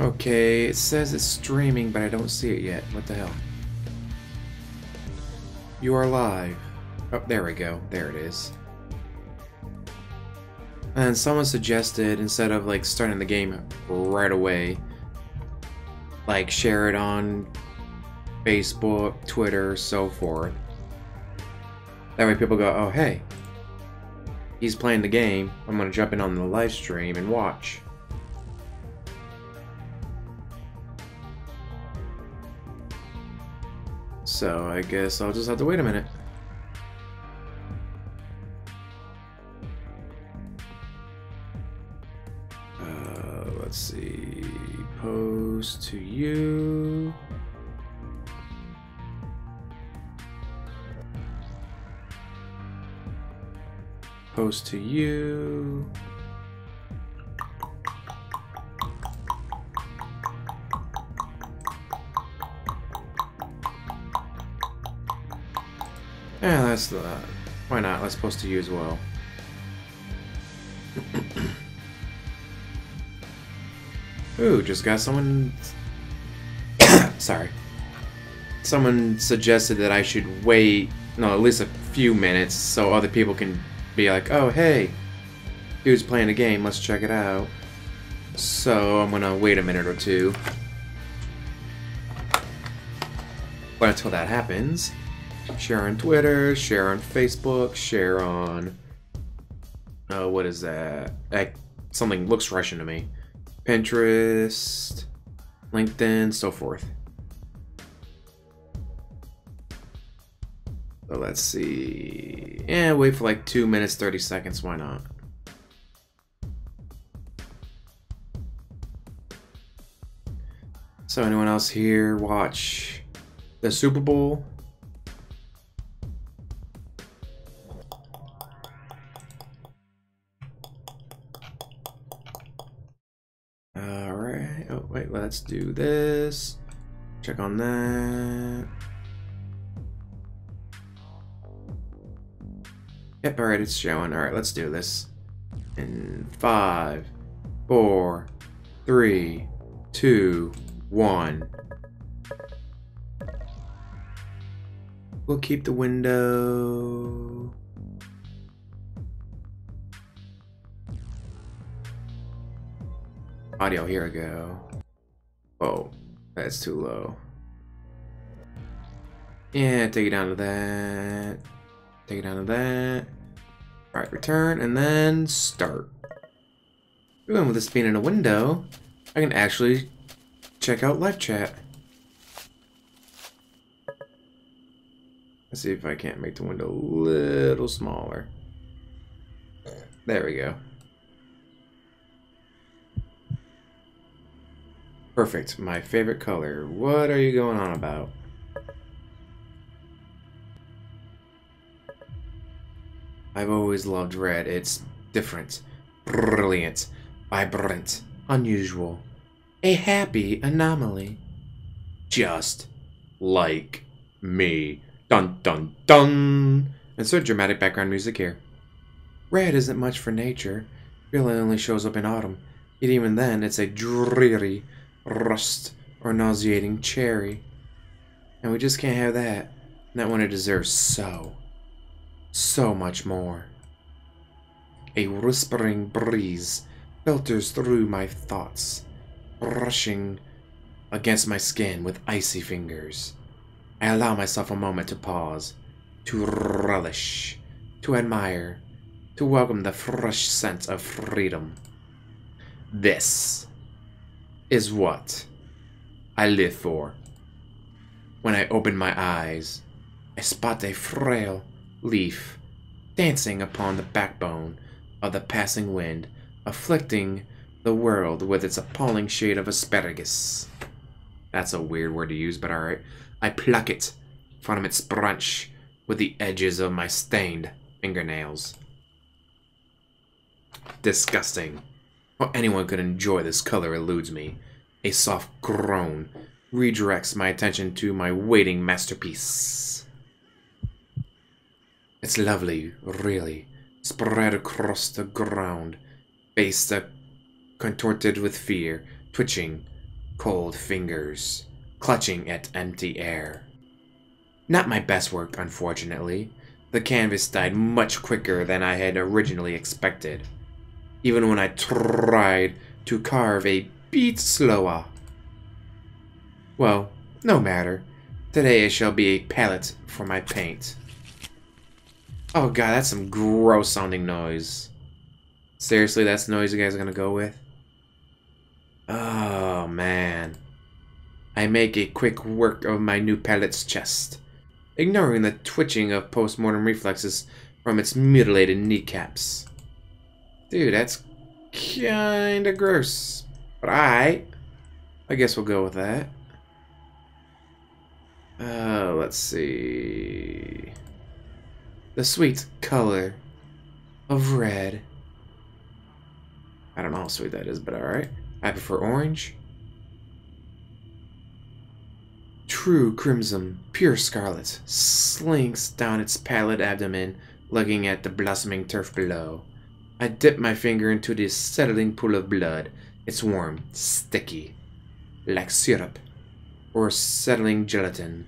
Okay, it says it's streaming, but I don't see it yet. What the hell? You are live. Oh, there we go. There it is. And someone suggested, instead of like starting the game right away, like share it on Facebook, Twitter, so forth. That way people go, oh hey, he's playing the game, I'm gonna jump in on the live stream and watch. So I guess I'll just have to wait a minute. Let's see, post to you. Post to you. Yeah, that's the. Why not? Let's post to you as well. Ooh, just got someone. Sorry. Someone suggested that I should wait, no, at least a few minutes so other people can be like, oh, hey, dude's playing a game, let's check it out. So I'm gonna wait a minute or two. But until that happens, share on Twitter, share on Facebook, share on... what is that? Something looks Russian to me. Pinterest, LinkedIn, so forth. So let's see. Yeah, wait for like 2 minutes, 30 seconds, why not? So anyone else here watch the Super Bowl? Alright, oh wait, let's do this. Check on that. Yep, alright, it's showing. Alright, let's do this. In 5, 4, 3, 2, 1. We'll keep the window. Audio, here we go. Oh, that's too low. Yeah, take it down to that. Take it down to that. Alright, return, and then start. Ooh, and with this being in a window, I can actually check out live chat. Let's see if I can't make the window a little smaller. There we go. Perfect, my favorite color. What are you going on about? I've always loved red. It's different, brilliant, vibrant, unusual. A happy anomaly. Just like me. Dun dun dun! Insert dramatic background music here. Red isn't much for nature. Really only shows up in autumn. Yet even then, it's a dreary rust or nauseating cherry. And we just can't have that. Not when it deserves so much more. A whispering breeze filters through my thoughts, brushing against my skin with icy fingers. I allow myself a moment to pause, to relish, to admire, to welcome the fresh scent of freedom. This is what I live for. When I open my eyes, I spot a frail leaf dancing upon the backbone of the passing wind, afflicting the world with its appalling shade of asparagus. That's a weird word to use, but alright. I pluck it from its branch with the edges of my stained fingernails. Disgusting. How anyone could enjoy this color eludes me. A soft groan redirects my attention to my waiting masterpiece. It's lovely, really, spread across the ground, face contorted with fear, twitching cold fingers, clutching at empty air. Not my best work, unfortunately. The canvas died much quicker than I had originally expected, even when I tried to carve a bit slower. Well, no matter. Today it shall be a palette for my paint. Oh god, that's some gross sounding noise. Seriously, that's the noise you guys are gonna go with? Oh man. I make a quick work of my new palette's chest, ignoring the twitching of post-mortem reflexes from its mutilated kneecaps. Dude, that's kinda gross. But I guess we'll go with that. Let's see. The sweet color of red. I don't know how sweet that is, but alright. I prefer orange. True crimson, pure scarlet, slinks down its pallid abdomen, looking at the blossoming turf below. I dip my finger into the settling pool of blood. It's warm, sticky, like syrup, or settling gelatin.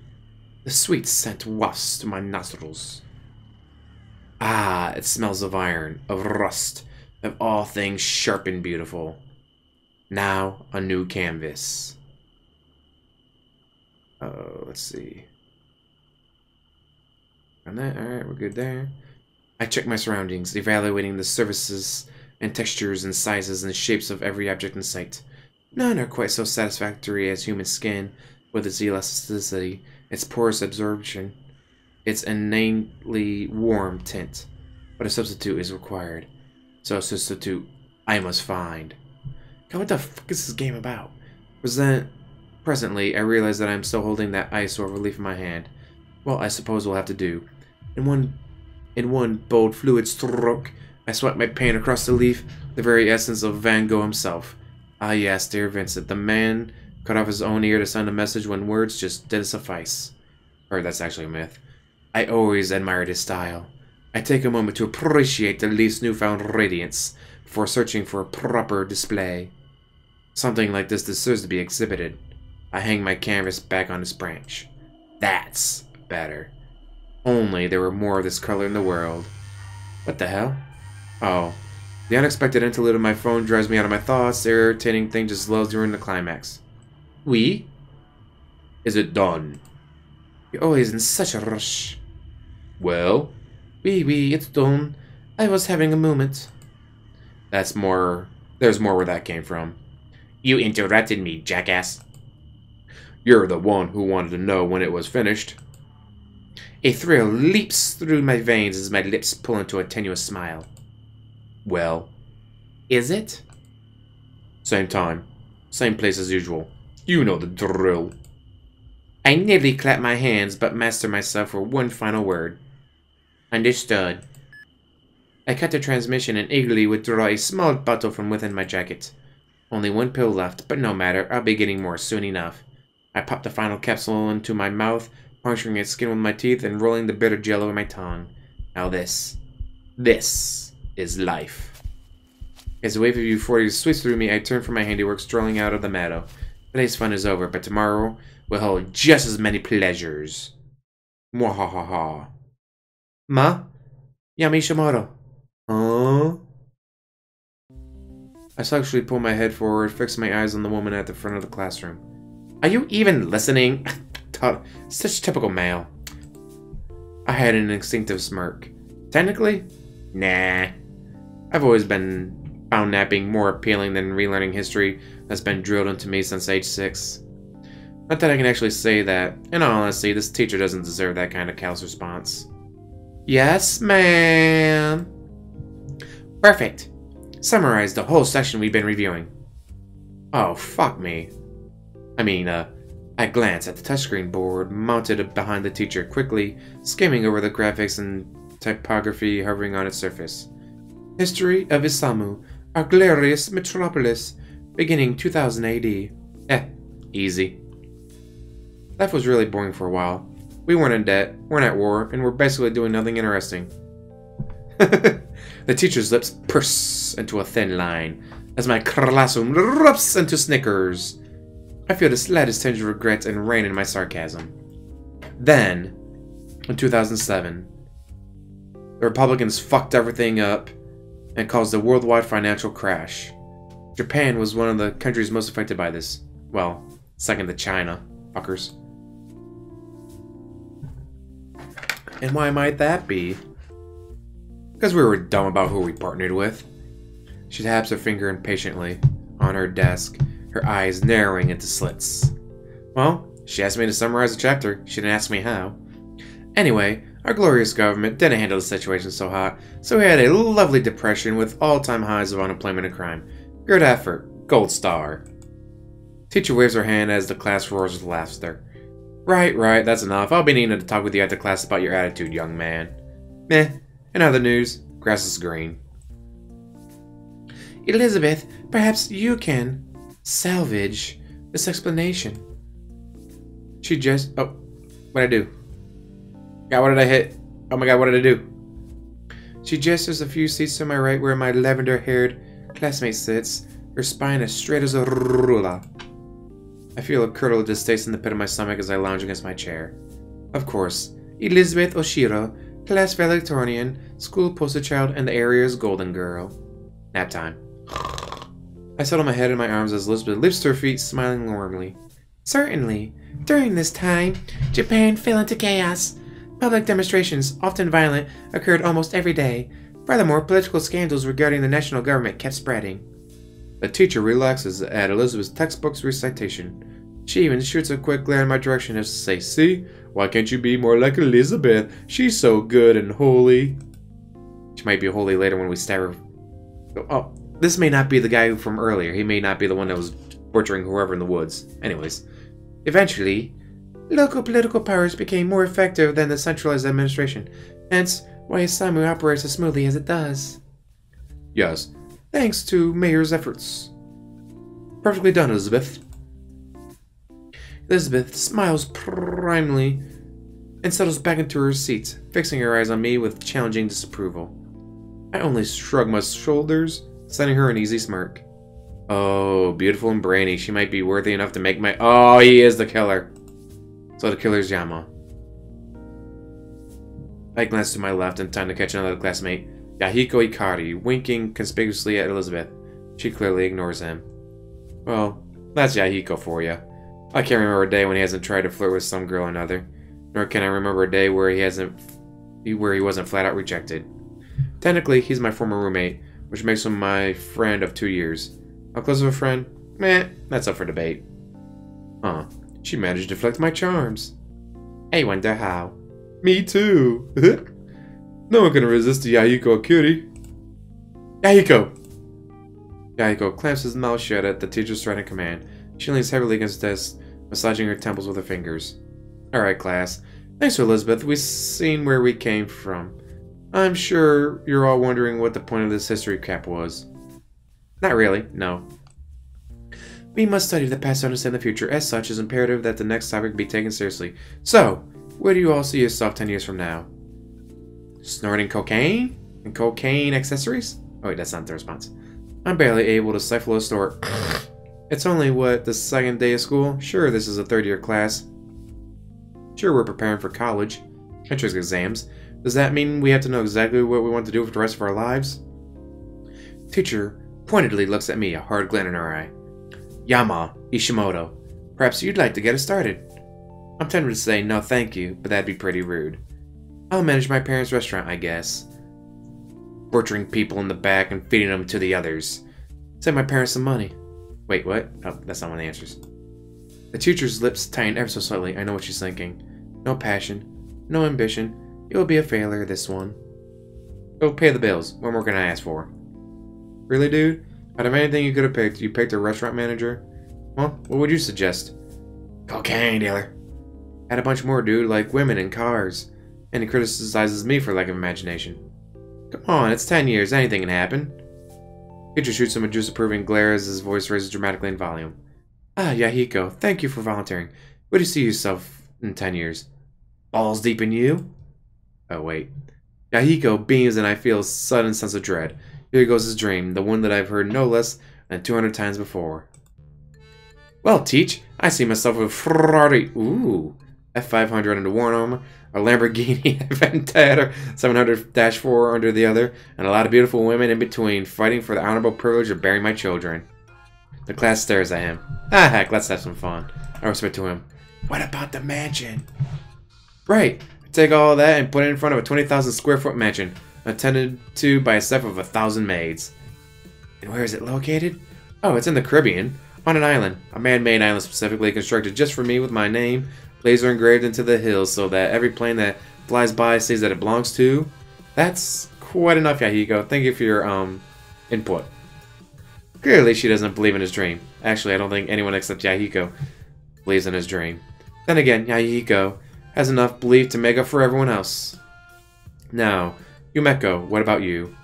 The sweet scent wafts to my nostrils. Ah, it smells of iron, of rust, of all things sharp and beautiful. Now, a new canvas. Let's see. On that, alright, we're good there. I check my surroundings, evaluating the surfaces and textures and sizes and shapes of every object in sight. None are quite so satisfactory as human skin, with its elasticity, its porous absorption, its innately warm tint. But a substitute is required. So a substitute I must find. God, what the fuck is this game about? Presently, I realize that I'm still holding that ice over leaf in my hand. Well, I suppose we'll have to do. In one bold, fluid stroke, I swept my paint across the leaf, the very essence of Van Gogh himself. Ah yes, dear Vincent, the man cut off his own ear to send a message when words just didn't suffice. Or that's actually a myth. I always admired his style. I take a moment to appreciate the leaf's newfound radiance before searching for a proper display. Something like this deserves to be exhibited. I hang my canvas back on its branch. That's better. Only there were more of this color in the world. What the hell? Oh. The unexpected interlude of my phone drives me out of my thoughts. The irritating thing just slows during the climax. Oui? Is it done? You're always in such a rush. Well? Oui, it's done. I was having a moment. That's more... There's more where that came from. You interrupted me, jackass. You're the one who wanted to know when it was finished. A thrill leaps through my veins as my lips pull into a tenuous smile. Well, is it? Same time, same place as usual. You know the drill. I nearly clap my hands, but master myself for one final word. Understood. I cut the transmission and eagerly withdraw a small bottle from within my jacket. Only one pill left, but no matter, I'll be getting more soon enough. I pop the final capsule into my mouth, puncturing its skin with my teeth and rolling the bitter jello in my tongue. Now this is life. As a wave of euphoria sweeps through me, I turn from my handiwork, strolling out of the meadow. Today's fun is over, but tomorrow will hold just as many pleasures. Mwahaha. Ma? Yamishimoto. Huh? I sexually pull my head forward, fix my eyes on the woman at the front of the classroom. Are you even listening? Such typical male. I had an instinctive smirk. Technically? Nah. I've always been found napping more appealing than relearning history that's been drilled into me since age 6. Not that I can actually say that. In all honesty, this teacher doesn't deserve that kind of callous response. Yes, ma'am. Perfect. Summarize the whole section we've been reviewing. Oh, fuck me. I glance at the touchscreen board mounted behind the teacher, quickly skimming over the graphics and typography hovering on its surface. History of Isamu, our glorious metropolis, beginning 2000 AD. Easy. Life was really boring for a while. We weren't in debt, weren't at war, and we're basically doing nothing interesting. The teacher's lips purse into a thin line as my classroom erupts into snickers. I feel the slightest tinge of regret and rein in my sarcasm. Then, in 2007, the Republicans fucked everything up and caused a worldwide financial crash. Japan was one of the countries most affected by this. Well, second to China, fuckers. And why might that be? Because we were dumb about who we partnered with. She taps her finger impatiently on her desk, her eyes narrowing into slits. Well, she asked me to summarize the chapter. She didn't ask me how. Anyway, our glorious government didn't handle the situation so hot, so we had a lovely depression with all-time highs of unemployment and crime. Good effort. Gold star. Teacher waves her hand as the class roars with laughter. Right, that's enough. I'll be needing to talk with you after class about your attitude, young man. Meh. In other news, grass is green. Elizabeth, perhaps you can salvage this explanation. She just... Oh, what'd I do? God, what did I hit? Oh my god, what did I do? She gestures a few seats to my right where my lavender-haired classmate sits, her spine as straight as a ruler. I feel a curdle of distaste in the pit of my stomach as I lounge against my chair. Of course, Elizabeth Oshiro, class valedictorian, school poster child, and the area's golden girl. Nap time. I settle my head in my arms as Elizabeth lifts to her feet, smiling warmly. Certainly. During this time, Japan fell into chaos. Public demonstrations, often violent, occurred almost every day. Furthermore, political scandals regarding the national government kept spreading. The teacher relaxes at Elizabeth's textbook's recitation. She even shoots a quick glare in my direction as to say, see? Why can't you be more like Elizabeth? She's so good and holy. She might be holy later when we stab her. Oh, this may not be the guy from earlier. He may not be the one that was butchering whoever in the woods. Anyways. Eventually, local political powers became more effective than the centralized administration. Hence, why Isamu operates as smoothly as it does. Yes. Thanks to Mayor's efforts. Perfectly done, Elizabeth. Elizabeth smiles primly and settles back into her seat, fixing her eyes on me with challenging disapproval. I only shrug my shoulders, sending her an easy smirk. Oh, beautiful and brainy. She might be worthy enough to make my... Oh, he is the killer. So the killer's Yama. I glance to my left in time to catch another classmate. Yahiko Ikari, winking conspicuously at Elizabeth. She clearly ignores him. Well, that's Yahiko for you. I can't remember a day when he hasn't tried to flirt with some girl or another. Nor can I remember a day where he wasn't flat out rejected. Technically, he's my former roommate, which makes him my friend of 2 years. How close of a friend? Meh, that's up for debate. Huh, she managed to deflect my charms. I wonder how. Me too. No one can resist the Yahiko cutie. Yahiko! Yahiko clamps his mouth shut at the teacher's threatening command. She leans heavily against the desk, massaging her temples with her fingers. Alright, class. Thanks for Elizabeth. We've seen where we came from. I'm sure you're all wondering what the point of this history cap was. Not really, no. We must study the past to understand the future. As such, it's imperative that the next topic be taken seriously. So, where do you all see yourself 10 years from now? Snorting cocaine? And cocaine accessories? Oh wait, that's not the response. I'm barely able to stifle a snort. It's only, what, the second day of school? Sure, this is a third-year class. Sure, we're preparing for college. Entrance exams. Does that mean we have to know exactly what we want to do for the rest of our lives? Teacher pointedly looks at me, a hard glint in her eye. Yama, Ishimoto, perhaps you'd like to get us started. I'm tempted to say no thank you, but that'd be pretty rude. I'll manage my parents' restaurant, I guess. Butchering people in the back and feeding them to the others. Send my parents some money. Wait, what? Oh, that's not one of the answers. The teacher's lips tighten ever so slightly. I know what she's thinking. No passion. No ambition. It will be a failure, this one. Go pay the bills. What more can I ask for? Really, dude? Out of anything you could have picked, you picked a restaurant manager? Well, what would you suggest? Cocaine dealer. Add a bunch more, dude, like women and cars. And he criticizes me for lack of imagination. Come on, it's 10 years. Anything can happen. Teacher shoots him a disapproving glare as his voice raises dramatically in volume. Ah, Yahiko, thank you for volunteering. Where do you see yourself in 10 years? Balls deep in you? Oh, wait. Yahiko beams and I feel a sudden sense of dread. Here goes his dream, the one that I've heard no less than 200 times before. Well, Teach, I see myself with Ferrari. Ooh. F500 under one arm, a Lamborghini Aventador 700-4 under the other, and a lot of beautiful women in between, fighting for the honorable privilege of bearing my children. The class stares at him. Ah, heck, let's have some fun. I whisper to him, what about the mansion? Right. Take all that and put it in front of a 20,000 square foot mansion, attended to by a staff of 1,000 maids. And where is it located? Oh, it's in the Caribbean, on an island. A man-made island specifically constructed just for me with my name laser engraved into the hills so that every plane that flies by sees that it belongs to. That's quite enough, Yahiko. Thank you for your input. Clearly, she doesn't believe in his dream. Actually, I don't think anyone except Yahiko believes in his dream. Then again, Yahiko has enough belief to make up for everyone else. Now, Yumeko, what about you?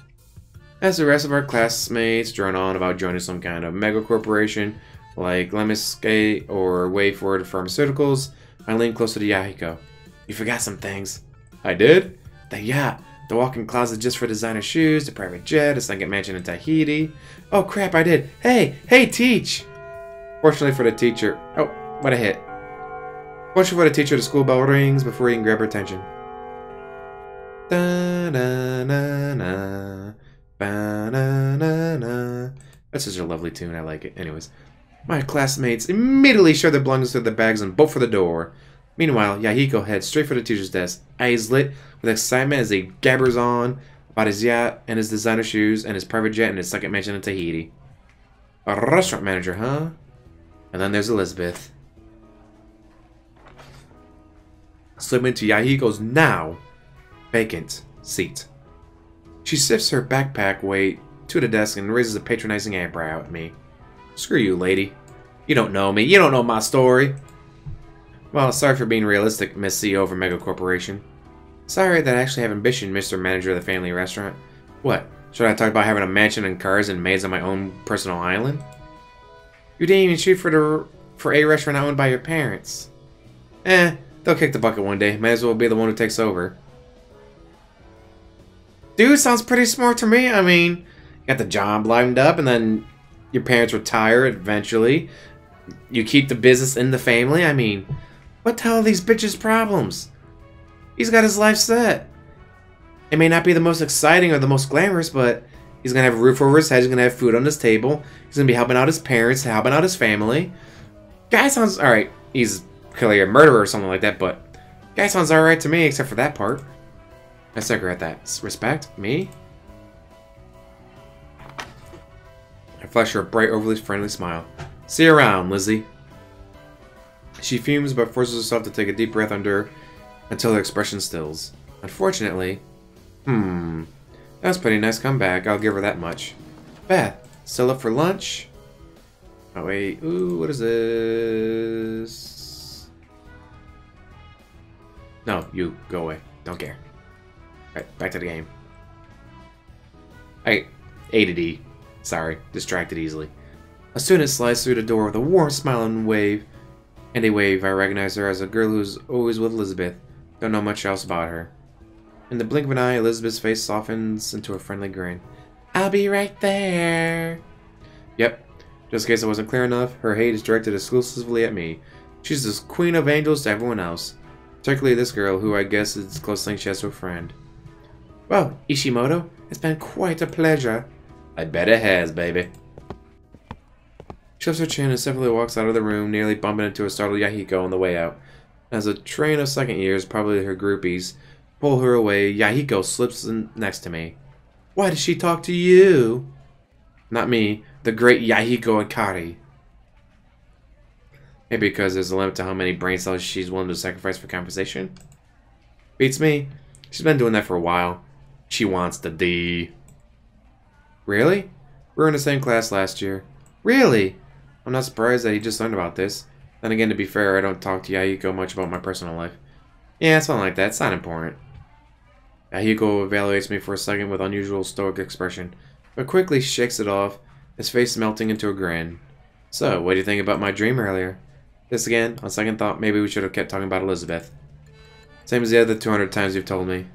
As the rest of our classmates drone on about joining some kind of mega corporation like Lemmiskate or Wayford Pharmaceuticals, I leaned closer to Yahiko. You forgot some things. I did? The yacht, the walk-in closet just for designer shoes, the private jet, a second mansion in Tahiti. Oh crap, I did. Hey, Teach! Fortunately for the teacher... Oh, what a hit. Fortunately for the teacher, the school bell rings before he can grab her attention. Da-na-na-na, ba-na-na-na. That's such a lovely tune, I like it. Anyways. My classmates immediately shove their belongings through their bags and bolt for the door. Meanwhile, Yahiko heads straight for the teacher's desk, eyes lit with excitement as he gabbers on about his yacht and his designer shoes and his private jet and his second mansion in Tahiti. A restaurant manager, huh? And then there's Elizabeth. Slip into Yahiko's now vacant seat. She sifts her backpack weight to the desk and raises a patronizing eyebrow at me. Screw you, lady. You don't know me. You don't know my story. Well, sorry for being realistic, Miss CEO of a mega corporation. Sorry that I actually have ambition, Mr. Manager of the family restaurant. What? Should I talk about having a mansion and cars and maids on my own personal island? You didn't even shoot for a restaurant owned by your parents. They'll kick the bucket one day. Might as well be the one who takes over. Dude, sounds pretty smart to me. I mean, you got the job lined up and then your parents retire eventually. You keep the business in the family. I mean, what the hell are these bitches' problems? He's got his life set. It may not be the most exciting or the most glamorous, but he's going to have a roof over his head. He's going to have food on his table. He's going to be helping out his parents, helping out his family. Guy sounds alright. He's clearly a murderer or something like that, but guy sounds alright to me, except for that part. I sucker at that. Respect? Me? I flash her a bright, overly friendly smile. See you around, Lizzie. She fumes but forces herself to take a deep breath until her expression stills. Unfortunately, that was a pretty nice comeback. I'll give her that much. Beth, still up for lunch? Oh wait, ooh, what is this? No, you go away. Don't care. Right, back to the game. I ADD. Sorry, distracted easily. A student slides through the door with a warm smile and wave. I recognize her as a girl who's always with Elizabeth. Don't know much else about her. In the blink of an eye, Elizabeth's face softens into a friendly grin. I'll be right there. Yep. Just in case I wasn't clear enough, her hate is directed exclusively at me. She's this queen of angels to everyone else. Particularly this girl, who I guess is the closest thing she has to a friend. Well, Ishimoto, it's been quite a pleasure. I bet it has, baby. She lifts her chin and simply walks out of the room, nearly bumping into a startled Yahiko on the way out. As a train of second years, probably her groupies, pull her away, Yahiko slips in next to me. Why does she talk to you? Not me, the great Yahiko Akari. Maybe because there's a limit to how many brain cells she's willing to sacrifice for conversation? Beats me. She's been doing that for a while. She wants the D. Really? We were in the same class last year. Really? I'm not surprised that he just learned about this. Then again, to be fair, I don't talk to Yahiko much about my personal life. Yeah, something like that. It's not important. Yahiko evaluates me for a second with unusual stoic expression, but quickly shakes it off, his face melting into a grin. So, what do you think about my dream earlier? This again, on second thought, maybe we should have kept talking about Elizabeth. Same as the other 200 times you've told me.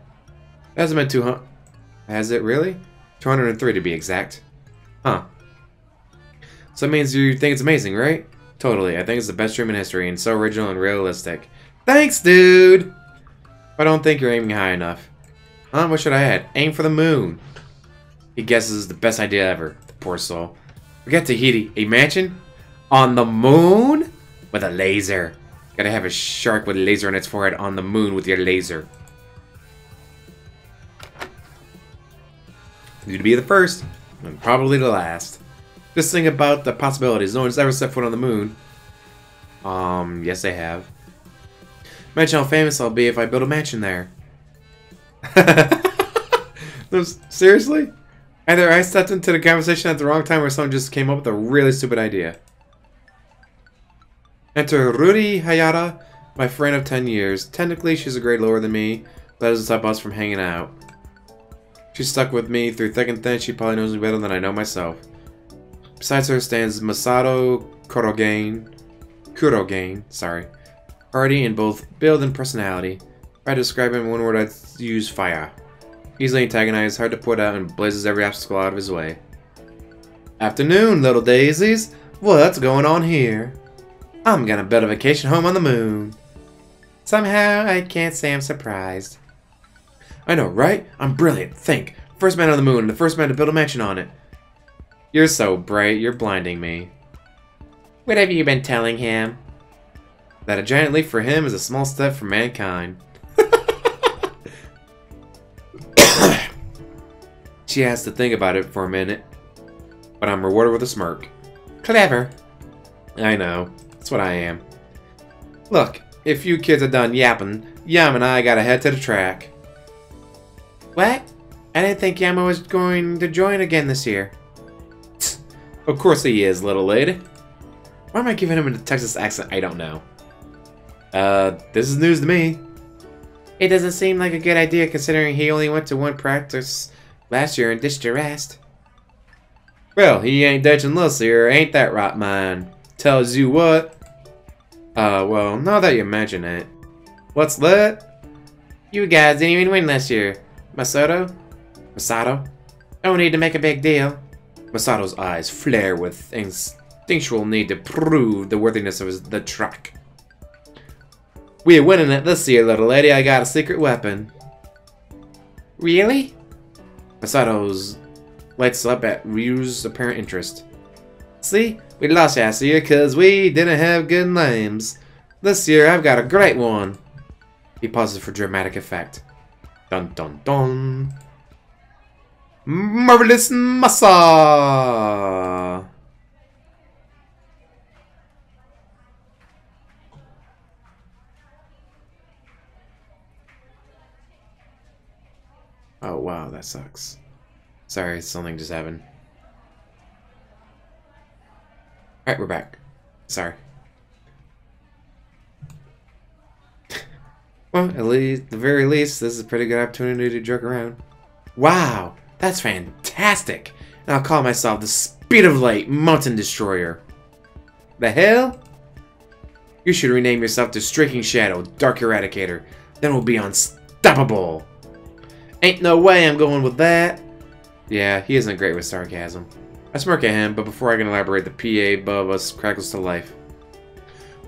It hasn't been 200... Has it really? 203 to be exact. Huh. So that means you think it's amazing, right? Totally. I think it's the best dream in history and so original and realistic. Thanks, dude! I don't think you're aiming high enough. Huh? What should I add? Aim for the moon. He guesses the best idea ever. The poor soul. Forget Tahiti. A mansion? On the moon? With a laser. Gotta have a shark with a laser on its forehead on the moon with your laser. You to be the first, and probably the last. Just think about the possibilities. No one's ever set foot on the moon. Yes they have. Imagine how famous I'll be if I build a mansion there. Seriously? Either I stepped into the conversation at the wrong time or someone just came up with a really stupid idea. Enter Ruri Hayata, my friend of 10 years. Technically, she's a grade lower than me, but that doesn't stop us from hanging out. She's stuck with me through thick and thin. She probably knows me better than I know myself. Besides her stands Masato Kurogain, sorry. Hardy in both build and personality. If I describe him in one word, I'd use fire. Easily antagonized, hard to put out, and blazes every obstacle out of his way. Afternoon, little daisies. What's going on here? I'm gonna build a vacation home on the moon. Somehow, I can't say I'm surprised. I know, right? I'm brilliant. Think. First man on the moon and the first man to build a mansion on it. You're so bright, you're blinding me. What have you been telling him? That a giant leap for him is a small step for mankind. She has to think about it for a minute. But I'm rewarded with a smirk. Clever. I know. That's what I am. Look, if you kids are done yapping, Yam and I gotta head to the track. What? I didn't think Yama was going to join again this year. Of course he is, little lady. Why am I giving him a Texas accent? I don't know. This is news to me. It doesn't seem like a good idea considering he only went to one practice last year and ditched the rest. Well, he ain't ditching this year, ain't that right, man? Tells you what. Well, now that you mention it. What's that? You guys didn't even win last year. Masato? No need to make a big deal. Masato's eyes flare with instinctual need to prove the worthiness of the track. We're winning it this year, little lady. I got a secret weapon. Really? Masato's lights up at Ryu's apparent interest. See? We lost last year because we didn't have good names. This year, I've got a great one. He pauses for dramatic effect. Dun dun dun. Marvelous Masa! Oh wow, that sucks. Sorry, something just happened. Alright, we're back. Sorry. Well, at the very least, this is a pretty good opportunity to joke around. Wow, that's fantastic! And I'll call myself the Speed of Light Mountain Destroyer. The hell? You should rename yourself to Striking Shadow Dark Eradicator. Then we'll be unstoppable. Ain't no way I'm going with that. Yeah, he isn't great with sarcasm. I smirk at him, but before I can elaborate, the PA above us crackles to life.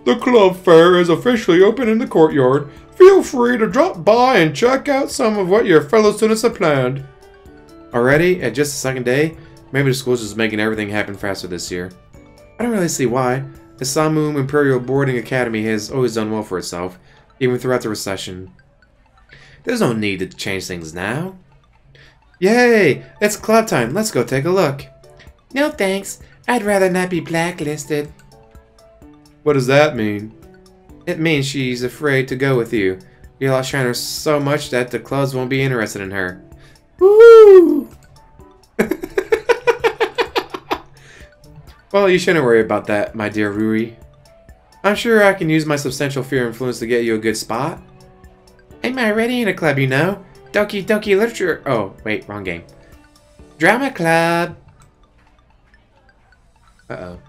The club fair is officially open in the courtyard. Feel free to drop by and check out some of what your fellow students have planned. Already? At just the second day? Maybe the school's just making everything happen faster this year. I don't really see why. The Samu Imperial Boarding Academy has always done well for itself, even throughout the recession. There's no need to change things now. Yay! It's club time. Let's go take a look. No thanks. I'd rather not be blacklisted. What does that mean? It means she's afraid to go with you. You'll outshine her so much that the clubs won't be interested in her. Woo! Well, you shouldn't worry about that, my dear Ruri. I'm sure I can use my substantial fear influence to get you a good spot. I'm already in a club, you know. Doki Doki Literature... Oh, wait, wrong game. Drama Club. Uh-oh.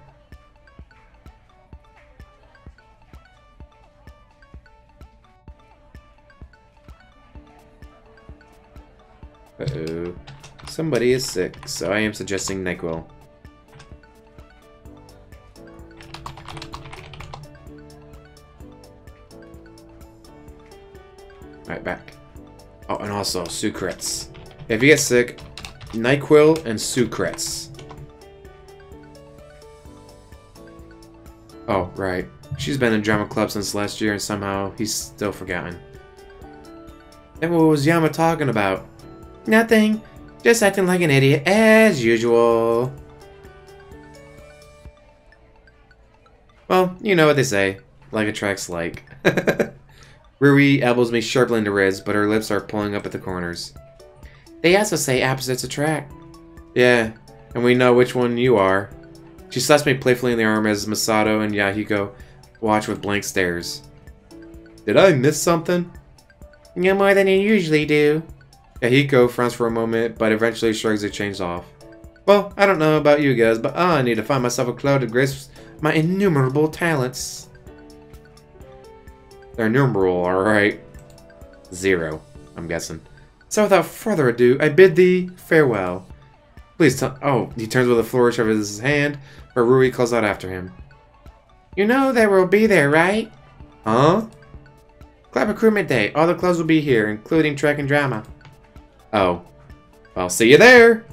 Uh-oh. Somebody is sick, so I am suggesting NyQuil. Alright, back. Oh, and also Sucrets. If you get sick, NyQuil and Sucrets. Oh, right. She's been in drama club since last year and somehow he's still forgotten. And what was Yama talking about? Nothing. Just acting like an idiot as usual. Well, you know what they say. Like attracts like. Rui elbows me sharply into Riz, but her lips are pulling up at the corners. They also say opposites attract. Yeah, and we know which one you are. She slaps me playfully in the arm as Masato and Yahiko watch with blank stares. Did I miss something? No more than you usually do. Yahiko frowns for a moment, but eventually shrugs her chains off. Well, I don't know about you guys, but I need to find myself a cloud to grace my innumerable talents. They're innumerable, alright. 0, I'm guessing. So without further ado, I bid thee farewell. Please tell— oh, he turns with a flourish of his hand, but Rui calls out after him. You know that we'll be there, right? Huh? Club Recruitment Day. All the clubs will be here, including track and drama. Oh. Well, see you there!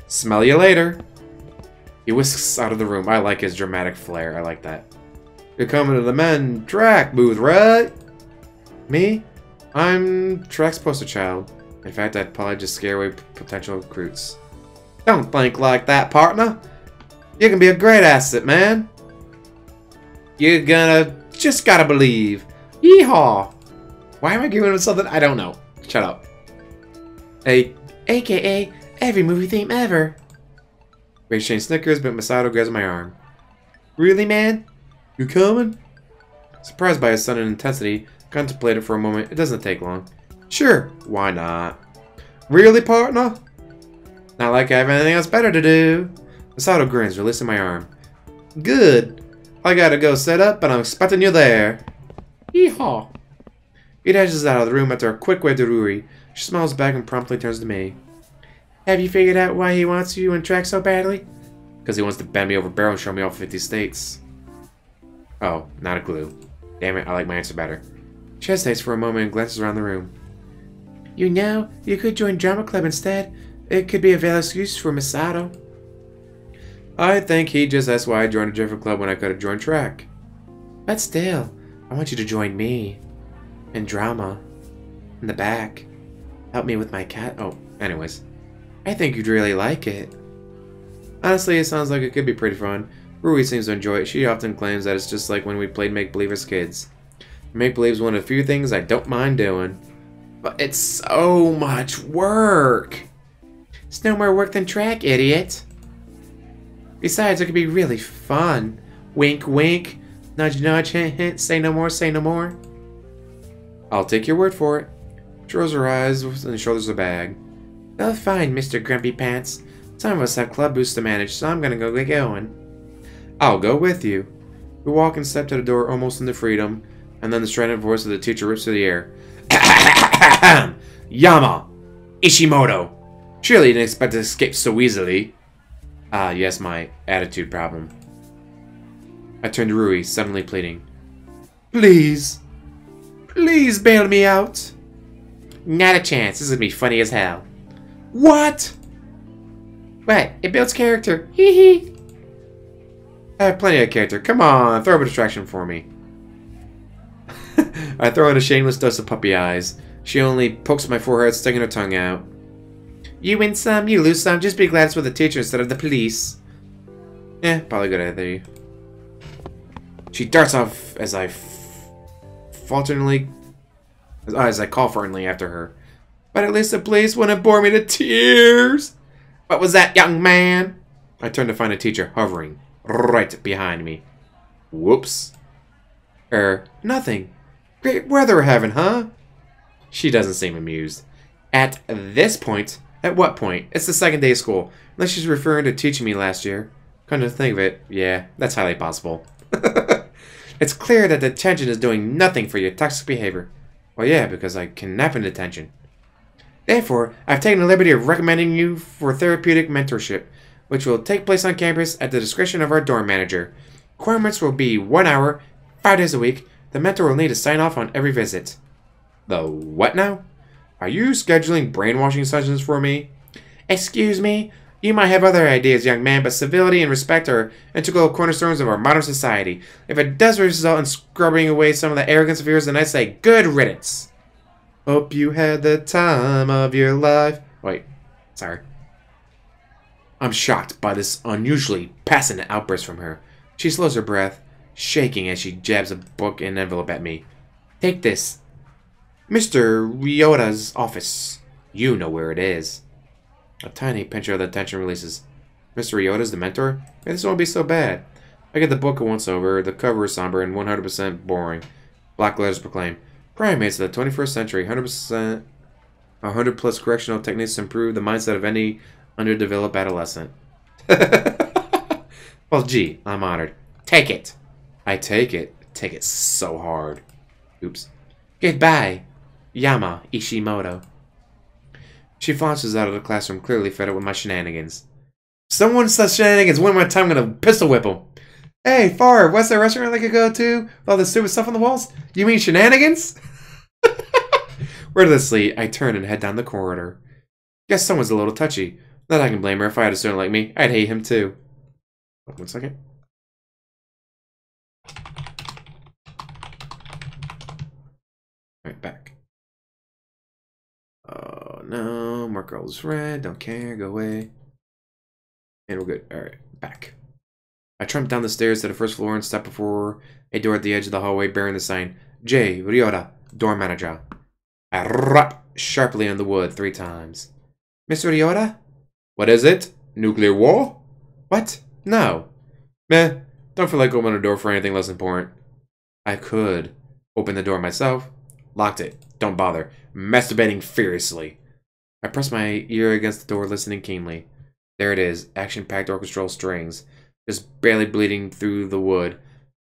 Smell you later. He whisks out of the room. I like his dramatic flair. I like that. You're coming to the men track booth, right? Me? I'm track's poster child. In fact, I'd probably just scare away potential recruits. Don't think like that, partner. You can be a great asset, man. You're just gotta believe. Yeehaw! Why am I giving him something? I don't know. Shut up. AKA every movie theme ever. Ray Shane snickers, but Masato grabs my arm. Really, man? You coming? Surprised by his sudden intensity, contemplated for a moment. It doesn't take long. Sure, why not? Really, partner? Not like I have anything else better to do. Masato grins, releasing my arm. Good. I gotta go set up, but I'm expecting you there. Yeehaw. He dashes out of the room after a quick wave to Rui. She smiles back and promptly turns to me. Have you figured out why he wants you in track so badly? Because he wants to bend me over barrel and show me all 50 states. Oh, not a clue. Damn it, I like my answer better. She hesitates for a moment and glances around the room. You know, you could join drama club instead. It could be a valid excuse for Masato. I think he just asked why I joined a different club when I could have joined track. But still, I want you to join me. In drama. In the back. Help me with my cat. Oh, anyways. I think you'd really like it. Honestly, it sounds like it could be pretty fun. Rui seems to enjoy it. She often claims that it's just like when we played make-believe as kids. Make-believe is one of the few things I don't mind doing. But it's so much work. It's no more work than track, idiot. Besides, it could be really fun. Wink, wink. Nudge, nudge, hint, hint. Say no more, say no more. I'll take your word for it. She rolls her eyes and shoulders the bag. Well, fine, Mr. Grumpy Pants. Some of us have club booths to manage, so I'm gonna go get going. I'll go with you. We walk and step to the door almost into freedom, and then the strident voice of the teacher rips through the air. Yama! Ishimoto! Surely you didn't expect to escape so easily. Ah, yes, my attitude problem. I turn to Rui, suddenly pleading. Please! Please bail me out! Not a chance. This is gonna be funny as hell. What? What? It builds character. Hee hee. I have plenty of character. Come on, throw up a distraction for me. I throw in a shameless dose of puppy eyes. She only pokes my forehead, sticking her tongue out. You win some, you lose some. Just be glad it's with the teacher instead of the police. Yeah, probably a good idea. She darts off as I call falteringly after her. But at least the police wouldn't bore me to tears. What was that, young man? I turn to find a teacher hovering right behind me. Whoops. Nothing. Great weather we're having, huh? She doesn't seem amused. At this point? At what point? It's the second day of school. Unless she's referring to teaching me last year. Come to think of it, yeah, that's highly possible. It's clear that detention is doing nothing for your toxic behavior. Well, yeah, because I can nap in detention. Therefore, I've taken the liberty of recommending you for therapeutic mentorship, which will take place on campus at the discretion of our dorm manager. Requirements will be 1 hour, 5 days a week. The mentor will need to sign off on every visit. The what now? Are you scheduling brainwashing sessions for me? Excuse me? You might have other ideas, young man, but civility and respect are integral cornerstones of our modern society. If it does result in scrubbing away some of the arrogance of yours, then I say good riddance. Hope you had the time of your life. Wait, sorry. I'm shocked by this unusually passionate outburst from her. She slows her breath, shaking as she jabs a book and envelope at me. Take this. Mr. Ryota's office. You know where it is. A tiny pinch of the tension releases. Mr. Ryota's the mentor? Maybe this won't be so bad. I get the book once over. The cover is somber and 100% boring. Black letters proclaim, Primates of the 21st century, 100%, 100 plus correctional techniques to improve the mindset of any underdeveloped adolescent. Well, gee, I'm honored. Take it. I take it. Take it so hard. Oops. Goodbye, Yama Ishimoto. She flaunches out of the classroom, clearly fed up with my shenanigans. Someone says shenanigans, one more time I'm gonna pistol whip him. Hey, Farb, what's that restaurant I could go to? With all the stupid stuff on the walls? You mean shenanigans? Wordlessly, I turn and head down the corridor. Guess someone's a little touchy. Not that I can blame her. If I had a student like me, I'd hate him too. 1 second. Alright, back. Oh no, mark girl's red, don't care, go away. And we're good. Alright, back. I tramped down the stairs to the first floor and stepped before a door at the edge of the hallway bearing the sign, J. Ryota, door manager. I rap sharply on the wood 3 times. Mr. Ryota? What is it? Nuclear war? What? No. Meh, don't feel like opening a door for anything less important. I could open the door myself. Locked it. Don't bother. Masturbating furiously. I press my ear against the door, listening keenly. There it is. Action-packed orchestral strings. Just barely bleeding through the wood.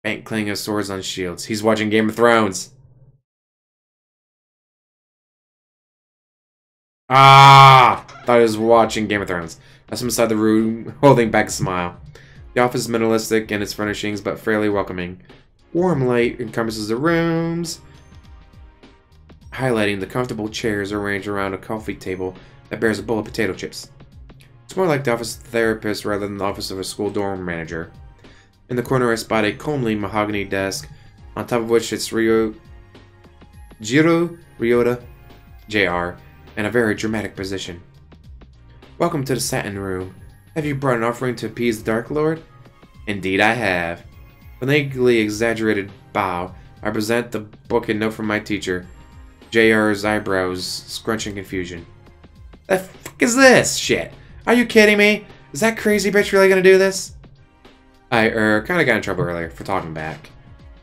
Faint clang of swords on shields. He's watching Game of Thrones. Ah! Thought he was watching Game of Thrones. I was inside the room, holding back a smile. The office is minimalistic in its furnishings, but fairly welcoming. Warm light encompasses the rooms, highlighting the comfortable chairs arranged around a coffee table that bears a bowl of potato chips. It's more like the office of a therapist rather than the office of a school dorm manager. In the corner I spot a comely mahogany desk, on top of which sits Jiro Ryota Jr. in a very dramatic position. Welcome to the satin room. Have you brought an offering to appease the Dark Lord? Indeed I have. With an eagerly exaggerated bow, I present the book and note from my teacher. JR's eyebrows scrunch in confusion. The fuck is this shit? Are you kidding me? Is that crazy bitch really gonna do this? I kinda got in trouble earlier for talking back.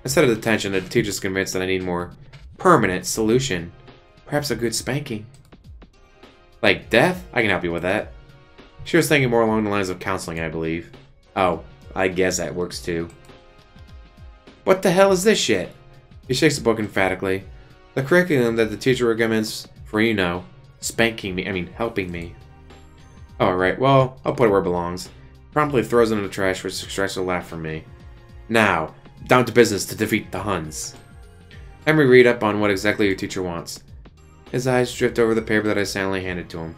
Instead of detention, the teacher's convinced that I need more permanent solution. Perhaps a good spanking. Like death? I can help you with that. She was thinking more along the lines of counseling, I believe. Oh, I guess that works too. What the hell is this shit? He shakes the book emphatically. The curriculum that the teacher recommends for, you know, spanking me, helping me. Alright, well, I'll put it where it belongs. Promptly throws it in the trash, which extracts a laugh from me. Now, down to business to defeat the Huns. Let me read up on what exactly your teacher wants. His eyes drift over the paper that I silently handed to him.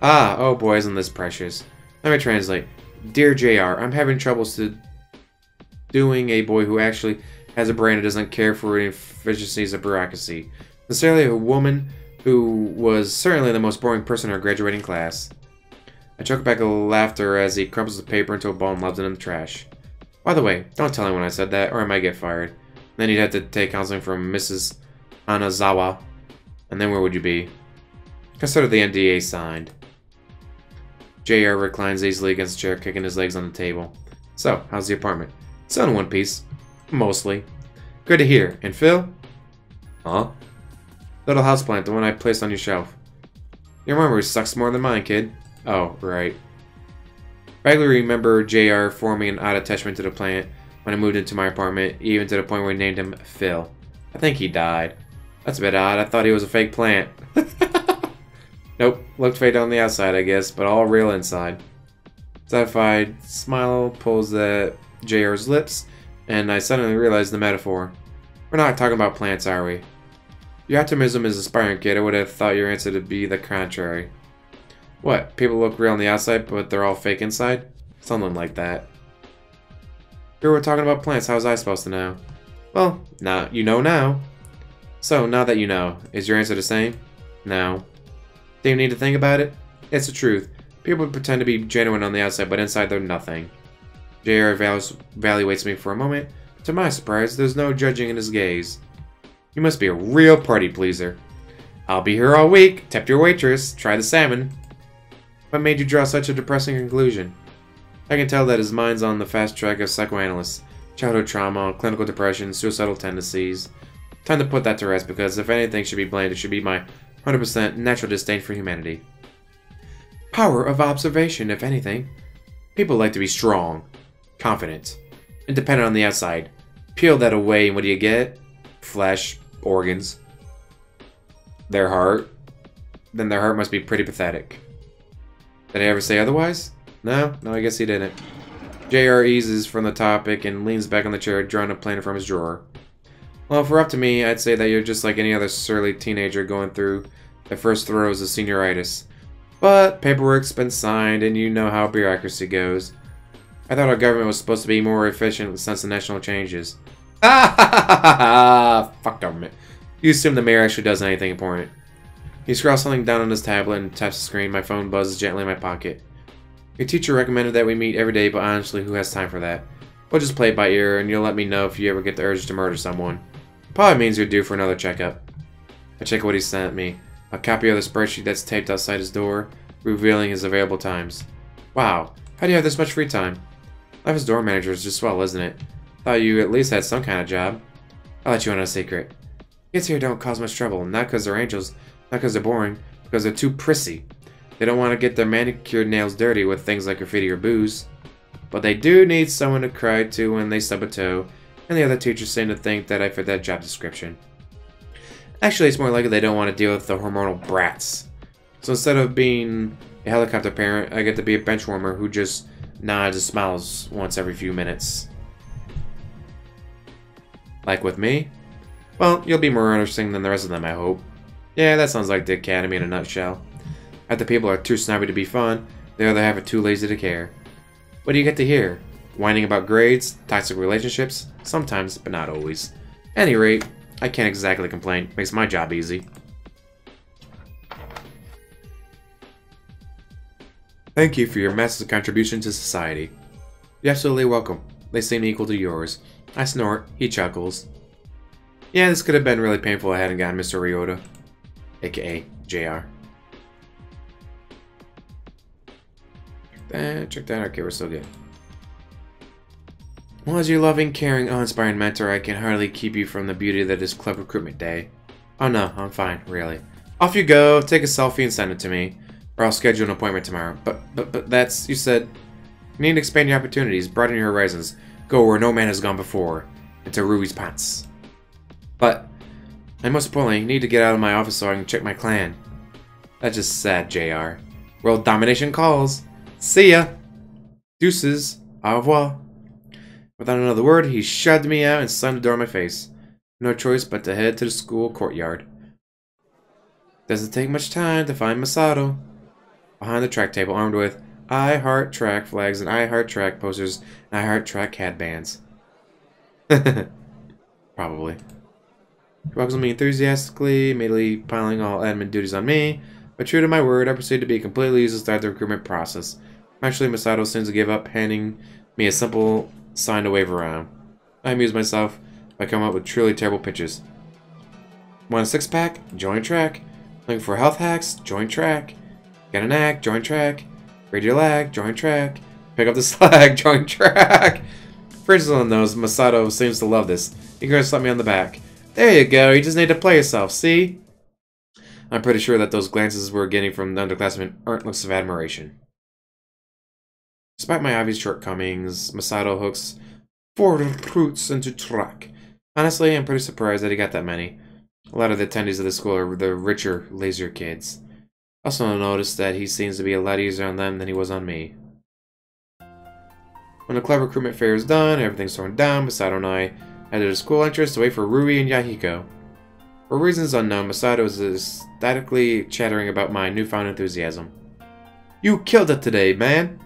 Ah, oh boy, isn't this precious. Let me translate. Dear JR, I'm having trouble doing a boy who actually has a brain and doesn't care for the efficiencies of bureaucracy. Sincerely, a woman who was certainly the most boring person in her graduating class. I choke back a laughter as he crumples the paper into a ball and lobs it in the trash. By the way, don't tell anyone I said that, or I might get fired. Then you'd have to take counseling from Mrs. Anazawa. And then where would you be? Consider the NDA signed. JR reclines easily against the chair, kicking his legs on the table. So, how's the apartment? It's in one piece. Mostly. Good to hear. And Phil? Huh? Little houseplant, the one I placed on your shelf. Your memory sucks more than mine, kid. Oh, right. Vaguely remember JR forming an odd attachment to the plant when I moved into my apartment, even to the point where we named him Phil. I think he died. That's a bit odd. I thought he was a fake plant. Nope. Looked fake on the outside, I guess, but all real inside. Satisfied smile pulls at JR's lips, and I suddenly realized the metaphor. We're not talking about plants, are we? Your optimism is inspiring, kid. I would have thought your answer to be the contrary. What? People look real on the outside, but they're all fake inside? Something like that. We were talking about plants. How was I supposed to know? Well, now you know now. So, now that you know, is your answer the same? No. Do you need to think about it? It's the truth. People pretend to be genuine on the outside, but inside they're nothing. JR evaluates me for a moment. To my surprise, there's no judging in his gaze. You must be a real party pleaser. I'll be here all week. Tip your waitress. Try the salmon. What made you draw such a depressing conclusion? I can tell that his mind's on the fast track of psychoanalysts. Childhood trauma, clinical depression, suicidal tendencies. Time to put that to rest, because if anything should be blamed, it should be my 100% natural disdain for humanity. Power of observation, if anything. People like to be strong, confident, independent on the outside. Peel that away, and what do you get? Flesh, organs, their heart. Then their heart must be pretty pathetic. Did I ever say otherwise? No, I guess he didn't. JR eases from the topic and leans back on the chair, drawing a planner from his drawer. Well, if we're up to me, I'd say that you're just like any other surly teenager going through the first throes of senioritis. But paperwork's been signed, and you know how bureaucracy goes. I thought our government was supposed to be more efficient since the national changes. Fuck government. You assume the mayor actually does anything important. He scrawls something down on his tablet and taps the screen. My phone buzzes gently in my pocket. Your teacher recommended that we meet every day, but honestly, who has time for that? We'll just play it by ear, and you'll let me know if you ever get the urge to murder someone. Probably means you're due for another checkup. I check what he sent me. A copy of the spreadsheet that's taped outside his door, revealing his available times. Wow, how do you have this much free time? Life as door manager is just swell, isn't it? Thought you at least had some kind of job. I'll let you in on a secret. Kids here don't cause much trouble, not because they're angels, not because they're boring, because they're too prissy. They don't want to get their manicured nails dirty with things like graffiti or booze. But they do need someone to cry to when they stub a toe, and the other teachers seem to think that I fit that job description. Actually, it's more likely they don't want to deal with the hormonal brats. So instead of being a helicopter parent, I get to be a bench warmer who just nods and smiles once every few minutes. Like with me? Well, you'll be more interesting than the rest of them, I hope. Yeah, that sounds like the Academy in a nutshell. Half the people are too snobby to be fun, the other half are too lazy to care. What do you get to hear? Whining about grades, toxic relationships? Sometimes, but not always. At any rate, I can't exactly complain. Makes my job easy. Thank you for your massive contribution to society. You're absolutely welcome. They seem equal to yours. I snort. He chuckles. Yeah, this could have been really painful if I hadn't gotten Mr. Ryota. AKA JR. Check that out. Okay, we're still good. Well, as your loving, caring, awe-inspiring mentor, I can hardly keep you from the beauty that is Club Recruitment Day. Oh no, I'm fine, really. Off you go, take a selfie and send it to me. Or I'll schedule an appointment tomorrow. But that's, you said, you need to expand your opportunities, broaden your horizons, go where no man has gone before, into Rui's pants. But, and most importantly, you need to get out of my office so I can check my clan. That's just sad, JR. World domination calls. See ya! Deuces. Au revoir. Without another word, he shoved me out and slammed the door in my face. No choice but to head to the school courtyard. Doesn't take much time to find Masato. Behind the track table, armed with I Heart Track flags and I Heart Track posters and I Heart Track headbands. Probably. He welcomes me enthusiastically, immediately piling all admin duties on me. But true to my word, I proceed to be completely useless throughout the recruitment process. Actually, Masato seems to give up, handing me a simple sign to wave around. I amuse myself by coming up with truly terrible pitches. Want a six-pack? Join track. Looking for health hacks? Join track. Get an act? Join track. Read your lag? Join track. Pick up the slack? Join track. For instance, knows Masato seems to love this. He's going to slap me on the back. There you go. You just need to play yourself. See? I'm pretty sure that those glances we're getting from the underclassmen aren't looks of admiration. Despite my obvious shortcomings, Masato hooks 4 recruits into track. Honestly, I'm pretty surprised that he got that many. A lot of the attendees of the school are the richer, lazier kids. Also noticed that he seems to be a lot easier on them than he was on me. When the club recruitment fair is done and everything's thrown down, Masato and I head to the school entrance to wait for Rui and Yahiko. For reasons unknown, Masato was ecstatically chattering about my newfound enthusiasm. You killed it today, man!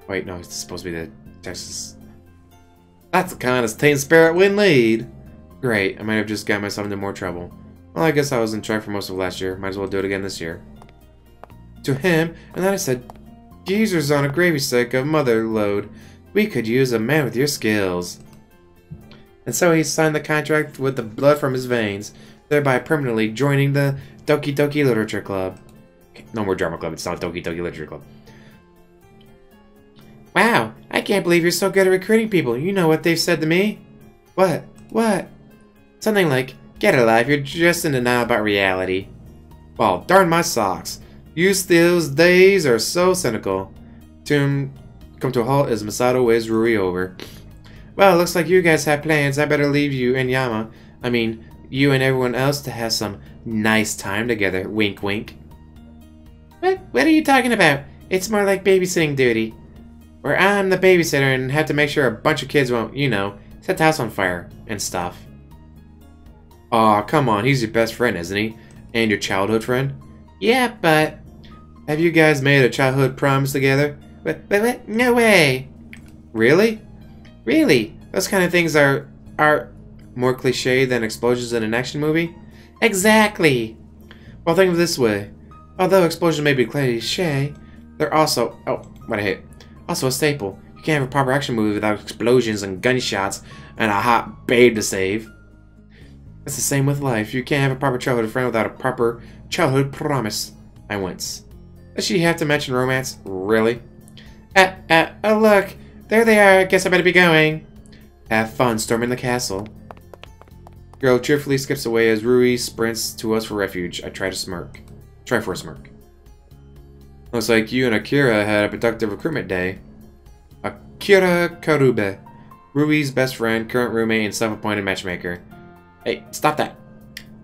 Wait, no, it's supposed to be the Texas. That's the kind of team spirit we need! Great, I might have just got myself into more trouble. Well, I guess I was in track for most of last year. Might as well do it again this year. To him, and then I said, Geezer's on a gravy stick of mother load. We could use a man with your skills. And so he signed the contract with the blood from his veins, thereby permanently joining the Doki Doki Literature Club. Okay, no more drama club, it's not Doki Doki Literature Club. Wow, I can't believe you're so good at recruiting people. You know what they've said to me? What? What? Something like, get a life, you're just in denial about reality. Well, darn my socks. Those days are so cynical. Come to a halt as Masato waves Rui over. Well, looks like you guys have plans. I better leave you and you and everyone else to have some nice time together. Wink, wink. What are you talking about? It's more like babysitting duty. Where I'm the babysitter and have to make sure a bunch of kids won't, set the house on fire and stuff. Aw, come on, he's your best friend, isn't he? And your childhood friend? Yeah, but... Have you guys made a childhood promise together? What? No way! Really? Really? Those kind of things are more cliche than explosions in an action movie? Exactly! Well, think of it this way. Although explosions may be cliche, they're also... Oh, what I hate. Also a staple. You can't have a proper action movie without explosions and gunshots and a hot babe to save. It's the same with life. You can't have a proper childhood friend without a proper childhood promise. I wince. Does she have to mention romance? Really? Oh look. There they are. Guess I better be going. Have fun storming the castle. Girl cheerfully skips away as Rui sprints to us for refuge. I try to smirk. Try for a smirk. Looks like you and Akira had a productive recruitment day. Akira Karube. Rui's best friend, current roommate, and self-appointed matchmaker. Hey, stop that.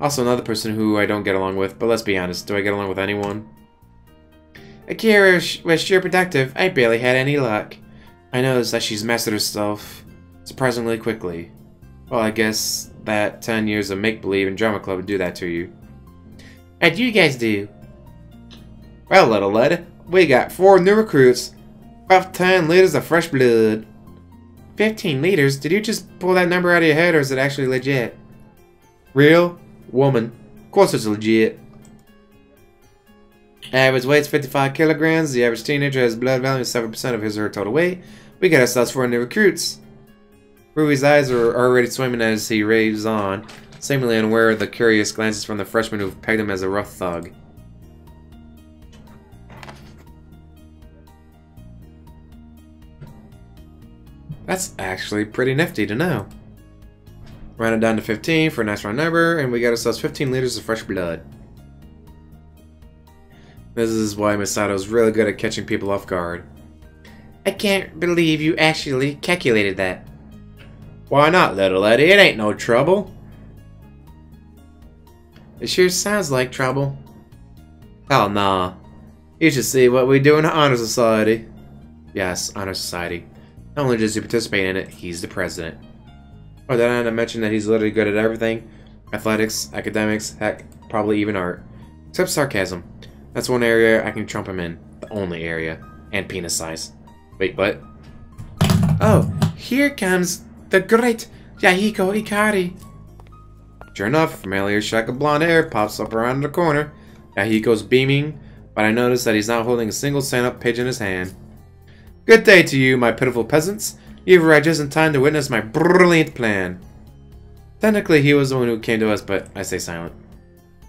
Also another person who I don't get along with, but let's be honest, do I get along with anyone? Akira was sure productive. I barely had any luck. I noticed that she's mastered herself surprisingly quickly. Well, I guess that 10 years of make-believe and drama club would do that to you. How do you guys do? Well, little lad, we got 4 new recruits. About 10 liters of fresh blood. 15 liters? Did you just pull that number out of your head, or is it actually legit? Real? Woman. Of course it's legit. Average weight's 55 kilograms. The average teenager has blood value of 7% of his or her total weight. We got ourselves 4 new recruits. Rui's eyes are already swimming as he raves on, seemingly unaware of the curious glances from the freshmen who've pegged him as a rough thug. That's actually pretty nifty to know. Round it down to 15 for a nice round number, and we got ourselves 15 liters of fresh blood. This is why Masato's really good at catching people off guard. I can't believe you actually calculated that. Why not, little Eddie? It ain't no trouble. It sure sounds like trouble. Hell nah. You should see what we do in the Honor Society. Yes, Honor Society. Not only does he participate in it, he's the president. Oh, did I not mention that he's literally good at everything? Athletics, academics, heck, probably even art. Except sarcasm. That's one area I can trump him in. The only area. And penis size. Wait, what? Oh, here comes the great Yahiko Ikari. Sure enough, a familiar shock of blonde hair pops up around the corner. Yahiko's beaming, but I notice that he's not holding a single stand-up page in his hand. Good day to you, my pitiful peasants. You've arrived just in time to witness my brilliant plan. Technically, he was the one who came to us, but I stay silent.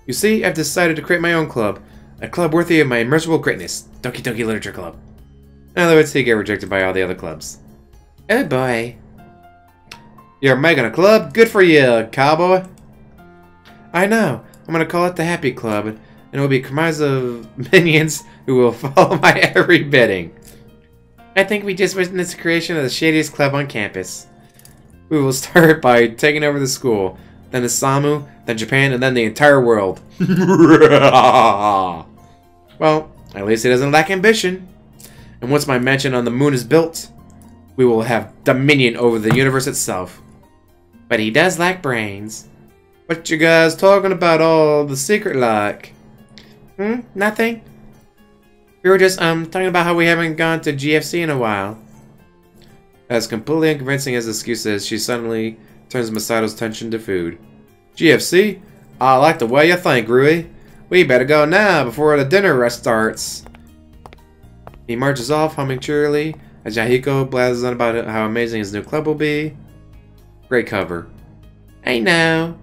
You see, I've decided to create my own club. A club worthy of my immeasurable greatness. Doki Doki Literature Club. In other words, he get rejected by all the other clubs. Oh boy. You're making a club? Good for you, cowboy. I know. I'm gonna call it the Happy Club, and it will be comprised of minions who will follow my every bidding. I think we just witnessed the creation of the shadiest club on campus. We will start by taking over the school, then the SAMU, then Japan, and then the entire world. Well, at least he doesn't lack ambition. And once my mansion on the moon is built, we will have dominion over the universe itself. But he does lack brains. What you guys talking about all the secret like? Nothing. We were just, talking about how we haven't gone to GFC in a while. As completely unconvincing as the excuse is, she suddenly turns Masato's attention to food. GFC? I like the way you think, Rui. We better go now before the dinner rush starts. He marches off, humming cheerily, as Yahiko blathers on about how amazing his new club will be. Great cover. I know.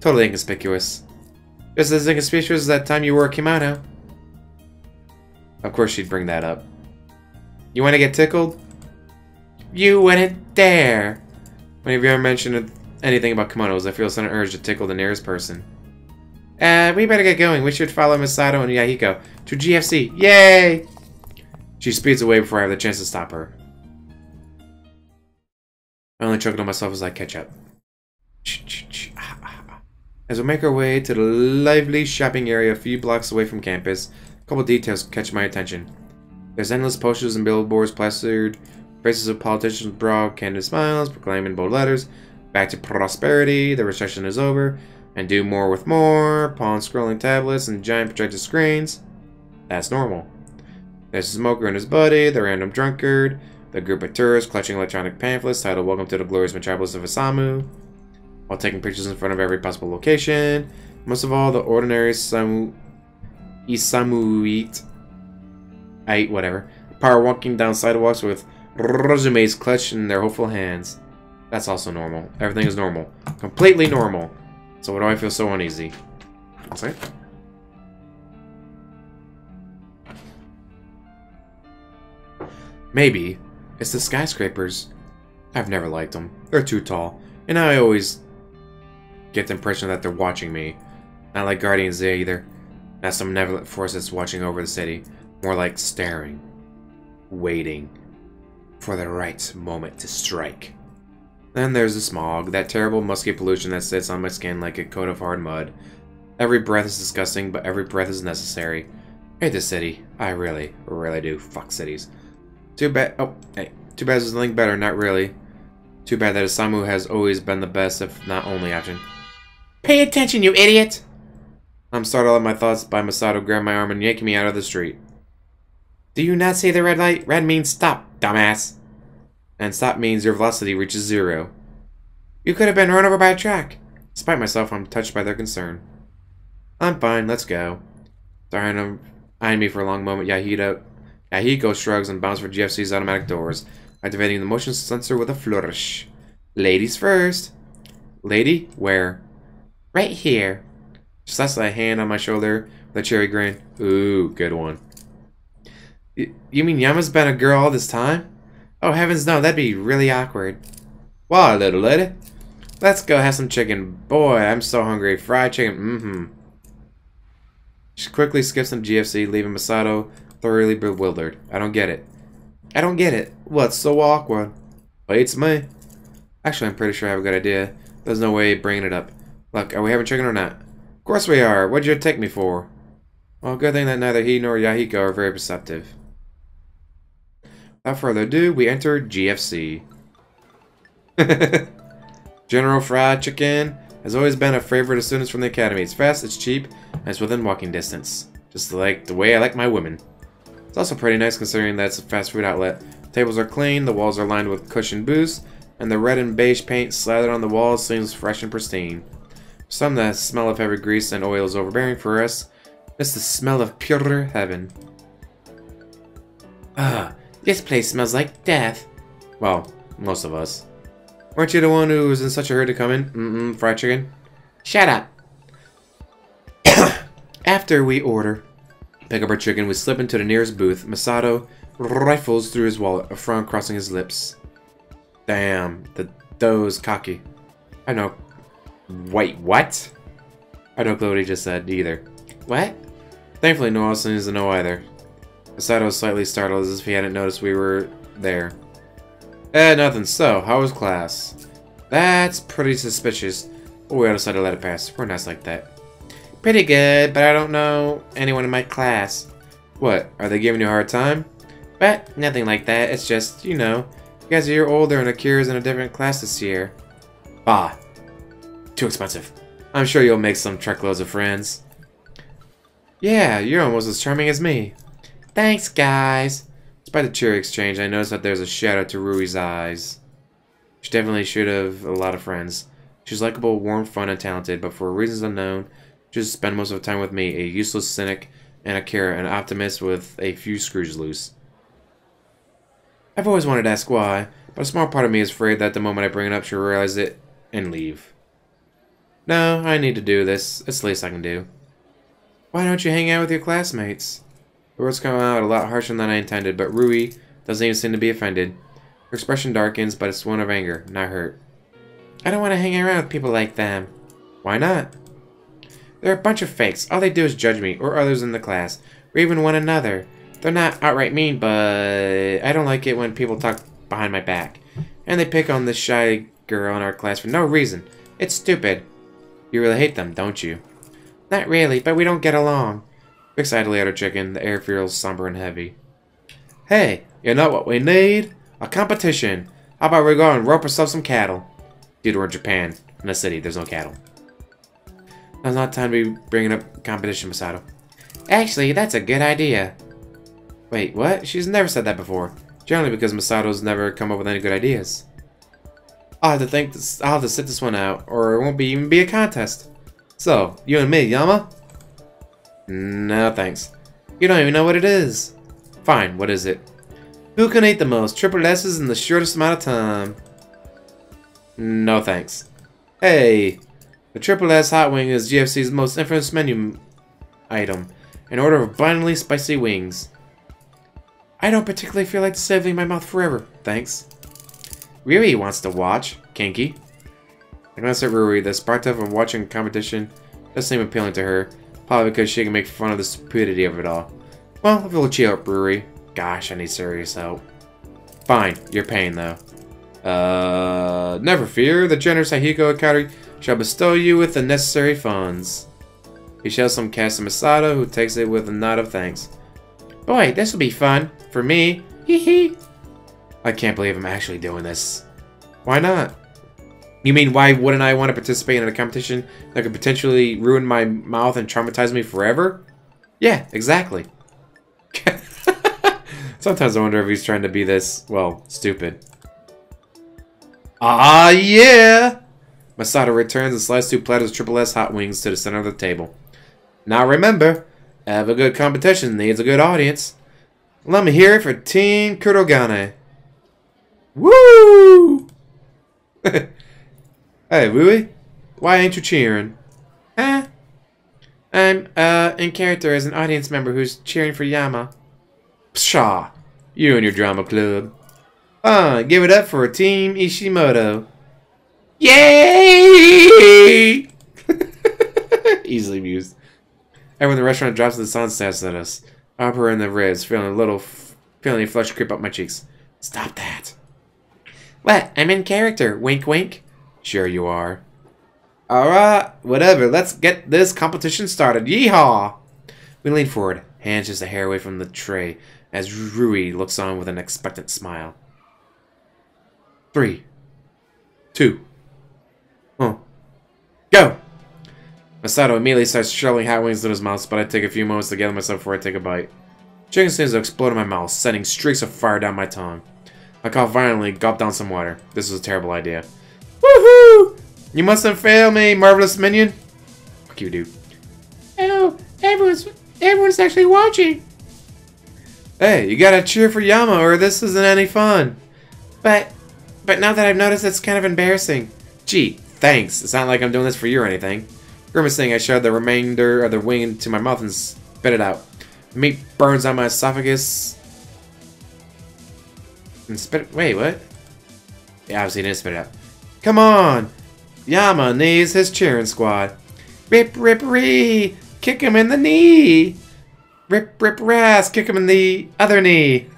Totally inconspicuous. Just as inconspicuous as that time you wore a kimono. Of course she'd bring that up. You want to get tickled? You wouldn't dare. Whenever you ever mentioned anything about kimonos, I feel a sudden urge to tickle the nearest person. We better get going. We should follow Masato and Yahiko to GFC. Yay! She speeds away before I have the chance to stop her. I only chuckled to myself as I catch up. As we make our way to the lively shopping area a few blocks away from campus, a couple details catch my attention. There's endless posters and billboards plastered, faces of politicians with broad, candid smiles, proclaiming bold letters, back to prosperity, the recession is over, and do more with more, pawn scrolling tablets and giant projector screens. That's normal. There's a smoker and his buddy, the random drunkard, the group of tourists clutching electronic pamphlets titled Welcome to the Glorious Metropolis of Isamu, while taking pictures in front of every possible location. Most of all, the ordinary Isamuite, power walking down sidewalks with resumes clutched in their hopeful hands. That's also normal. Everything is normal. Completely normal. So why do I feel so uneasy? One second. Maybe it's the skyscrapers. I've never liked them. They're too tall. And I always get the impression that they're watching me. Not like Guardians Z either. Not some malevolent force that's watching over the city. More like staring. Waiting. For the right moment to strike. Then there's the smog. That terrible musky pollution that sits on my skin like a coat of hard mud. Every breath is disgusting, but every breath is necessary. I hate this city. I really, really do. Fuck cities. Too bad. Oh, hey. Too bad there's nothing better. Not really. Too bad that Isamu has always been the best, if not only option. Pay attention, you idiot! I'm startled at my thoughts by Masato grabbing my arm and yanking me out of the street. Do you not see the red light? Red means stop, dumbass. And stop means your velocity reaches 0. You could have been run over by a truck. Despite myself, I'm touched by their concern. I'm fine, let's go. Eyeing me for a long moment, Yahiko shrugs and bounds for GFC's automatic doors, activating the motion sensor with a flourish. Ladies first. Lady? Where? Right here. She slaps a hand on my shoulder with a cherry grin. Ooh, good one. You mean Yama's been a girl all this time? Oh, heavens no, that'd be really awkward. Why, little lady? Let's go have some chicken. Boy, I'm so hungry. Fried chicken, She quickly skips some GFC, leaving Masato thoroughly bewildered. I don't get it. I don't get it. What's so awkward? It's me. Actually, I'm pretty sure I have a good idea. There's no way bringing it up. Look, are we having chicken or not? Of course we are. What'd you take me for? Well, good thing that neither he nor Yahiko are very perceptive. Without further ado, we enter GFC. General Fried Chicken has always been a favorite of students from the academy. It's fast, it's cheap, and it's within walking distance. Just like the way I like my women. It's also pretty nice considering that it's a fast food outlet. Tables are clean, the walls are lined with cushioned booths, and the red and beige paint slathered on the walls seems fresh and pristine. For some, the smell of heavy grease and oil is overbearing. For us, it's the smell of pure heaven. This place smells like death. Well, most of us. Weren't you the one who was in such a hurry to come in? Fried chicken? Shut up. After we pick up our chicken, we slip into the nearest booth. Masato rifles through his wallet, a frown crossing his lips. Damn, the dough's cocky. I know. Wait, what? I don't know what he just said, either. What? Thankfully, no one else seems to know either. Masato was slightly startled, as if he hadn't noticed we were there. Nothing. So, how was class? That's pretty suspicious. But we all decided to let it pass. We're nice like that. Pretty good, but I don't know anyone in my class. What? Are they giving you a hard time? But nothing like that. It's just, you know, you guys are a year older and Akira's in a different class this year. Bah. Too expensive. I'm sure you'll make some truckloads of friends. Yeah, you're almost as charming as me. Thanks, guys. Despite the cheery exchange, I noticed that there's a shadow to Rui's eyes. She definitely should have a lot of friends. She's likable, warm, fun, and talented, but for reasons unknown, she just spends most of her time with me, a useless cynic and a carrot, an optimist with a few screws loose. I've always wanted to ask why, but a small part of me is afraid that the moment I bring it up, she'll realize it and leave. No, I need to do this. It's the least I can do. Why don't you hang out with your classmates? The words come out a lot harsher than I intended, but Rui doesn't even seem to be offended. Her expression darkens, but it's one of anger, not hurt. I don't want to hang around with people like them. Why not? They're a bunch of fakes. All they do is judge me, or others in the class, or even one another. They're not outright mean, but I don't like it when people talk behind my back. And they pick on this shy girl in our class for no reason. It's stupid. You really hate them, don't you? Not really, but we don't get along. Excitedly at her chicken, the air feels somber and heavy. Hey, you know what we need? A competition. How about we go and rope ourselves some cattle? Dude, we're in Japan. In a city, there's no cattle. Now's not time to be bringing up competition, Masato. Actually, that's a good idea. Wait, what? She's never said that before. Generally because Masato's never come up with any good ideas. I'll have to sit this one out, or it won't even be a contest. So, you and me, Yama? No, thanks. You don't even know what it is. Fine, what is it? Who can eat the most triple S's in the shortest amount of time? No, thanks. Hey, the triple S hot wing is GFC's most infamous menu item. An order of abundantly spicy wings. I don't particularly feel like saving my mouth forever, thanks. Rui wants to watch. Kinky. I glanced at Rui. The spectacle of watching a competition does seem appealing to her. Probably because she can make fun of the stupidity of it all. Well, if you'll cheer up, Rui. Gosh, I need serious help. Fine, you're paying though. Never fear. The generous Hahiko Akari shall bestow you with the necessary funds. He shows some cash to Masato, who takes it with a nod of thanks. Boy, this will be fun. For me. Hee hee. I can't believe I'm actually doing this. Why not? You mean why wouldn't I want to participate in a competition that could potentially ruin my mouth and traumatize me forever? Yeah, exactly. Sometimes I wonder if he's trying to be this, well, stupid. Ah, yeah! Masato returns and slides 2 platters of triple S hot wings to the center of the table. Now remember, every good competition needs a good audience. Let me hear it for Team Kurogane. Woo! Hey, Rui, why ain't you cheering? Huh? I'm, in character as an audience member who's cheering for Yama. Pshaw, you and your drama club. Give it up for Team Ishimoto. Yay! Easily amused. Everyone in the restaurant drops to the sun stares at us. Upper in the ribs, feeling a flush creep up my cheeks. Stop that. What? I'm in character. Wink, wink. Sure you are. Alright, whatever. Let's get this competition started. Yeehaw! We lean forward, hands just a hair away from the tray, as Rui looks on with an expectant smile. 3, 2, go! Masato immediately starts shoveling hot wings in his mouth, but I take a few moments to gather myself before I take a bite. Chicken seems to explode in my mouth, sending streaks of fire down my tongue. I cough violently, gulp down some water. This is a terrible idea. Woohoo! You mustn't fail me, marvelous minion. Fuck you, dude. Oh, everyone's actually watching. Hey, you gotta cheer for Yama, or this isn't any fun. But now that I've noticed, it's kind of embarrassing. Gee, thanks. It's not like I'm doing this for you or anything. Grimacing, I shoved the remainder of the wing into my mouth and spit it out. The meat burns on my esophagus. And spit. Wait, what? Yeah, obviously he didn't spit it out. Come on! Yama needs his cheering squad. Rip, rip, ree! Kick him in the knee! Rip, rip, ras! Kick him in the other knee!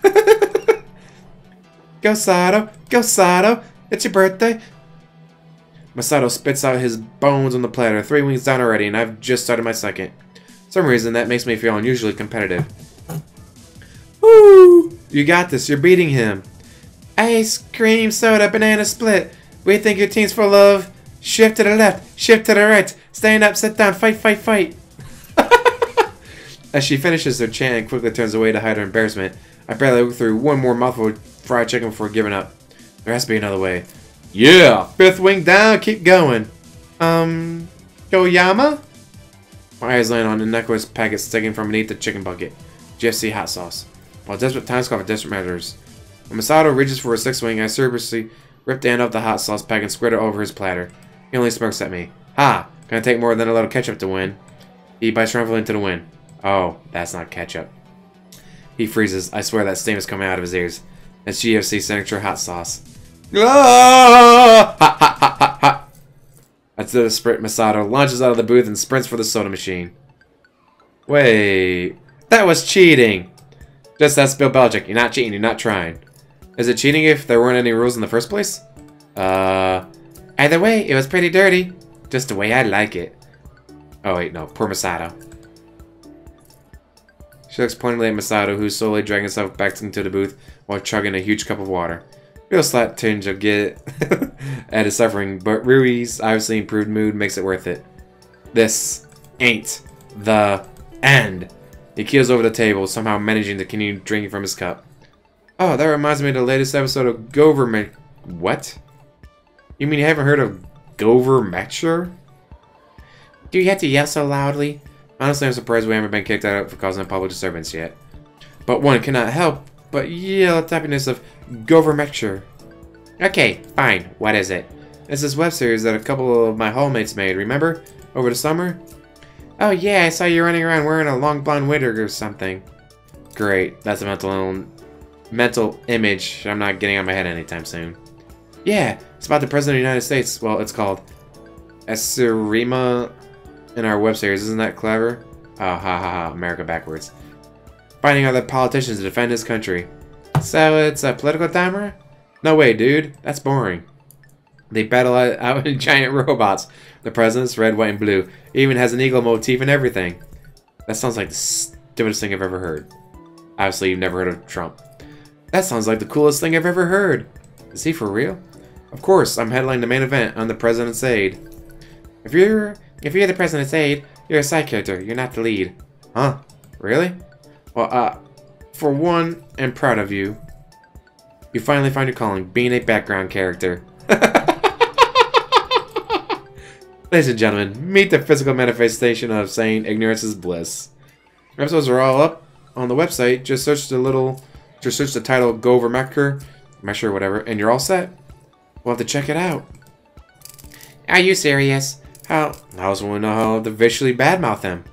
Go Sato! Go Sato! It's your birthday! Masato spits out his bones on the platter. 3 wings down already, and I've just started my second. For some reason, that makes me feel unusually competitive. Woo! You got this. You're beating him. Ice cream, soda, banana split. We think your team's full of Shift to the left. Shift to the right. Stand up, sit down, fight, fight, fight. As she finishes her chant and quickly turns away to hide her embarrassment, I barely look through one more mouthful of fried chicken before giving up. There has to be another way. Yeah! 5th wing down, keep going. Koyama? My eyes land on the necklace packet sticking from beneath the chicken bucket. GFC hot sauce. While desperate times call for desperate measures. When Masato reaches for his 6th wing, I surgically rip the end of the hot sauce pack and squirt it over his platter. He only smirks at me. Ha! Gonna take more than a little ketchup to win. He bites triumphantly into the wind. Oh, that's not ketchup. He freezes. I swear that steam is coming out of his ears. It's GFC signature hot sauce. Ah! Ha ha ha ha ha! That's the sprint. Masato launches out of the booth and sprints for the soda machine. Wait. That was cheating! Just that's Bill Belichick. You're not cheating, you're not trying. Is it cheating if there weren't any rules in the first place? Either way, it was pretty dirty. Just the way I like it. Oh wait, no. Poor Masato. She looks pointedly at Masato, who's slowly dragging himself back into the booth while chugging a huge cup of water. Real slight tinge of get at his suffering, but Rui's obviously improved mood makes it worth it. This ain't the end. He keels over the table, somehow managing to continue drinking from his cup. Oh, that reminds me of the latest episode of What? You mean you haven't heard of Govermecture? Do you have to yell so loudly? Honestly, I'm surprised we haven't been kicked out for causing a public disturbance yet. But one cannot help but yell at the happiness of Govermecture. Okay, fine. What is it? It's this web series that a couple of my hallmates made, remember? Over the summer? Oh yeah, I saw you running around wearing a long blonde wig or something. Great. That's a mental image I'm not getting out of my head anytime soon. Yeah, it's about the President of the United States. Well, it's called Asirima in our web series. Isn't that clever? Oh, ha ha ha. America backwards. Finding other politicians to defend his country. So it's a political timer? No way, dude. That's boring. They battle out in giant robots. The president's red, white, and blue. It even has an eagle motif and everything. That sounds like the stupidest thing I've ever heard. Obviously, you've never heard of Trump. That sounds like the coolest thing I've ever heard. Is he for real? Of course, I'm headlining the main event on the President's Aid. If you're the President's Aid, you're a side character. You're not the lead. Huh? Really? Well, for one, I'm proud of you. You finally found your calling, being a background character. Ladies and gentlemen, meet the physical manifestation of saying ignorance is bliss. Episodes are all up on the website. Just search the title Govermecture, Mesher, whatever, and you're all set. We'll have to check it out. Are you serious? How? I also want to know how to visually badmouth him.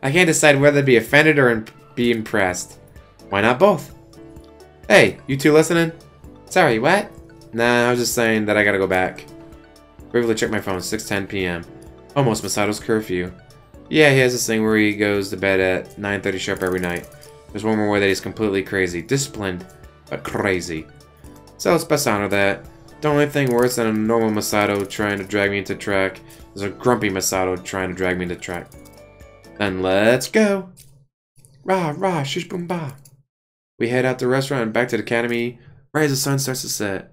I can't decide whether to be offended or be impressed. Why not both? Hey, you two listening? Sorry, what? Nah, I was just saying that I gotta go back. Briefly check my phone, 6:10 p.m. Almost Masato's curfew. Yeah, he has this thing where he goes to bed at 9:30 sharp every night. There's one more way that he's completely crazy. Disciplined, but crazy. So let's best honor that. The only thing worse than a normal Masato trying to drag me into track is a grumpy Masato trying to drag me into track. Then let's go! Rah, rah, shish boom ba. We head out the restaurant and back to the academy right as the sun starts to set.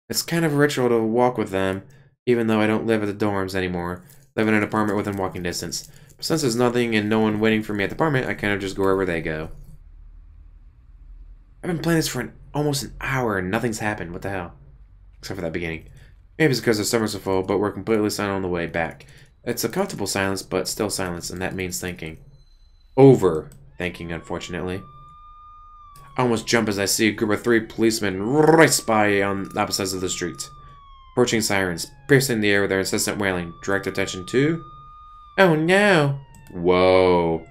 It's kind of a ritual to walk with them, even though I don't live at the dorms anymore. Live in an apartment within walking distance. But since there's nothing and no one waiting for me at the apartment, I kind of just go wherever they go. I've been playing this for almost an hour and nothing's happened. What the hell? Except for that beginning. Maybe it's because the summers are full, but we're completely silent on the way back. It's a comfortable silence, but still silence, and that means thinking. Overthinking, unfortunately. I almost jump as I see a group of 3 policemen race by on opposite sides of the street. Approaching sirens, piercing the air with their incessant wailing. Direct attention to... Oh no! Whoa.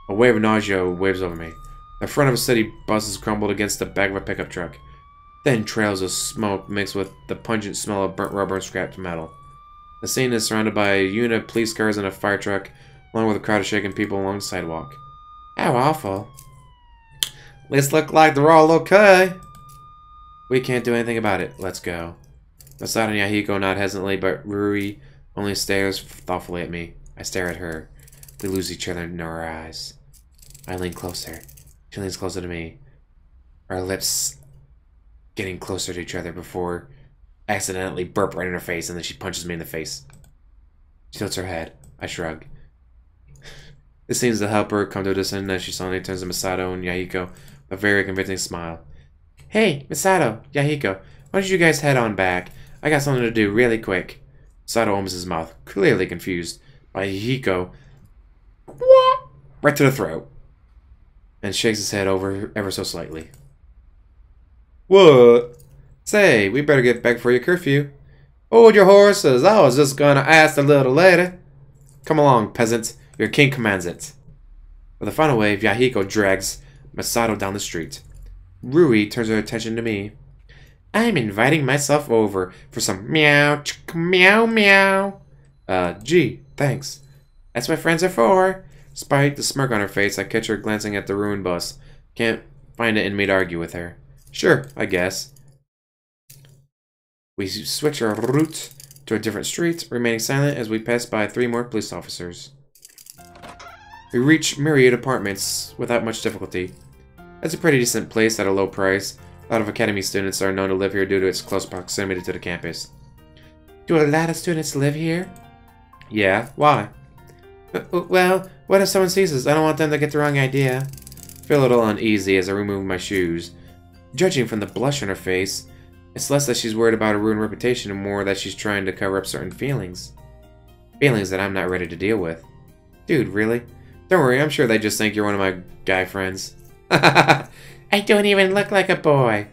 A wave of nausea waves over me. The front of a city bus is crumbled against the back of a pickup truck. Thin trails of smoke mixed with the pungent smell of burnt rubber and scrapped metal. The scene is surrounded by a unit of police cars and a fire truck, along with a crowd of shaken people along the sidewalk. How awful. Let's look like they're all okay. We can't do anything about it. Let's go. Masato and Yahiko nod hesitantly, but Ruri only stares thoughtfully at me. I stare at her. We lose each other in our eyes. I lean closer. She leans closer to me. Our lips getting closer to each other before accidentally burp right in her face, and then she punches me in the face. She tilts her head. I shrug. This seems to help her come to a decision as she suddenly turns to Misato and Yahiko with a very convincing smile. Hey, Misato, Yahiko, why don't you guys head on back? I got something to do really quick. Misato opens his mouth, clearly confused by Yahiko. What? Right to the throat. And shakes his head over ever so slightly. What? Say, we better get back for your curfew. Hold your horses, I was just gonna ask the little lady. Come along, peasant. Your king commands it. With a final wave, Yahiko drags Misato down the street. Rui turns her attention to me. I'm inviting myself over for some meow, meow, meow. Gee, thanks. That's what friends are for. Despite the smirk on her face, I catch her glancing at the ruined bus. Can't find it in me to argue with her. Sure, I guess. We switch our route to a different street, remaining silent as we pass by 3 more police officers. We reach Myriad Apartments without much difficulty. It's a pretty decent place at a low price. A lot of academy students are known to live here due to its close proximity to the campus. Do a lot of students live here? Yeah, why? Well, what if someone sees us? I don't want them to get the wrong idea. I feel a little uneasy as I remove my shoes. Judging from the blush on her face, it's less that she's worried about her ruined reputation and more that she's trying to cover up certain feelings. Feelings that I'm not ready to deal with. Dude, really? Don't worry, I'm sure they just think you're one of my guy friends. I don't even look like a boy.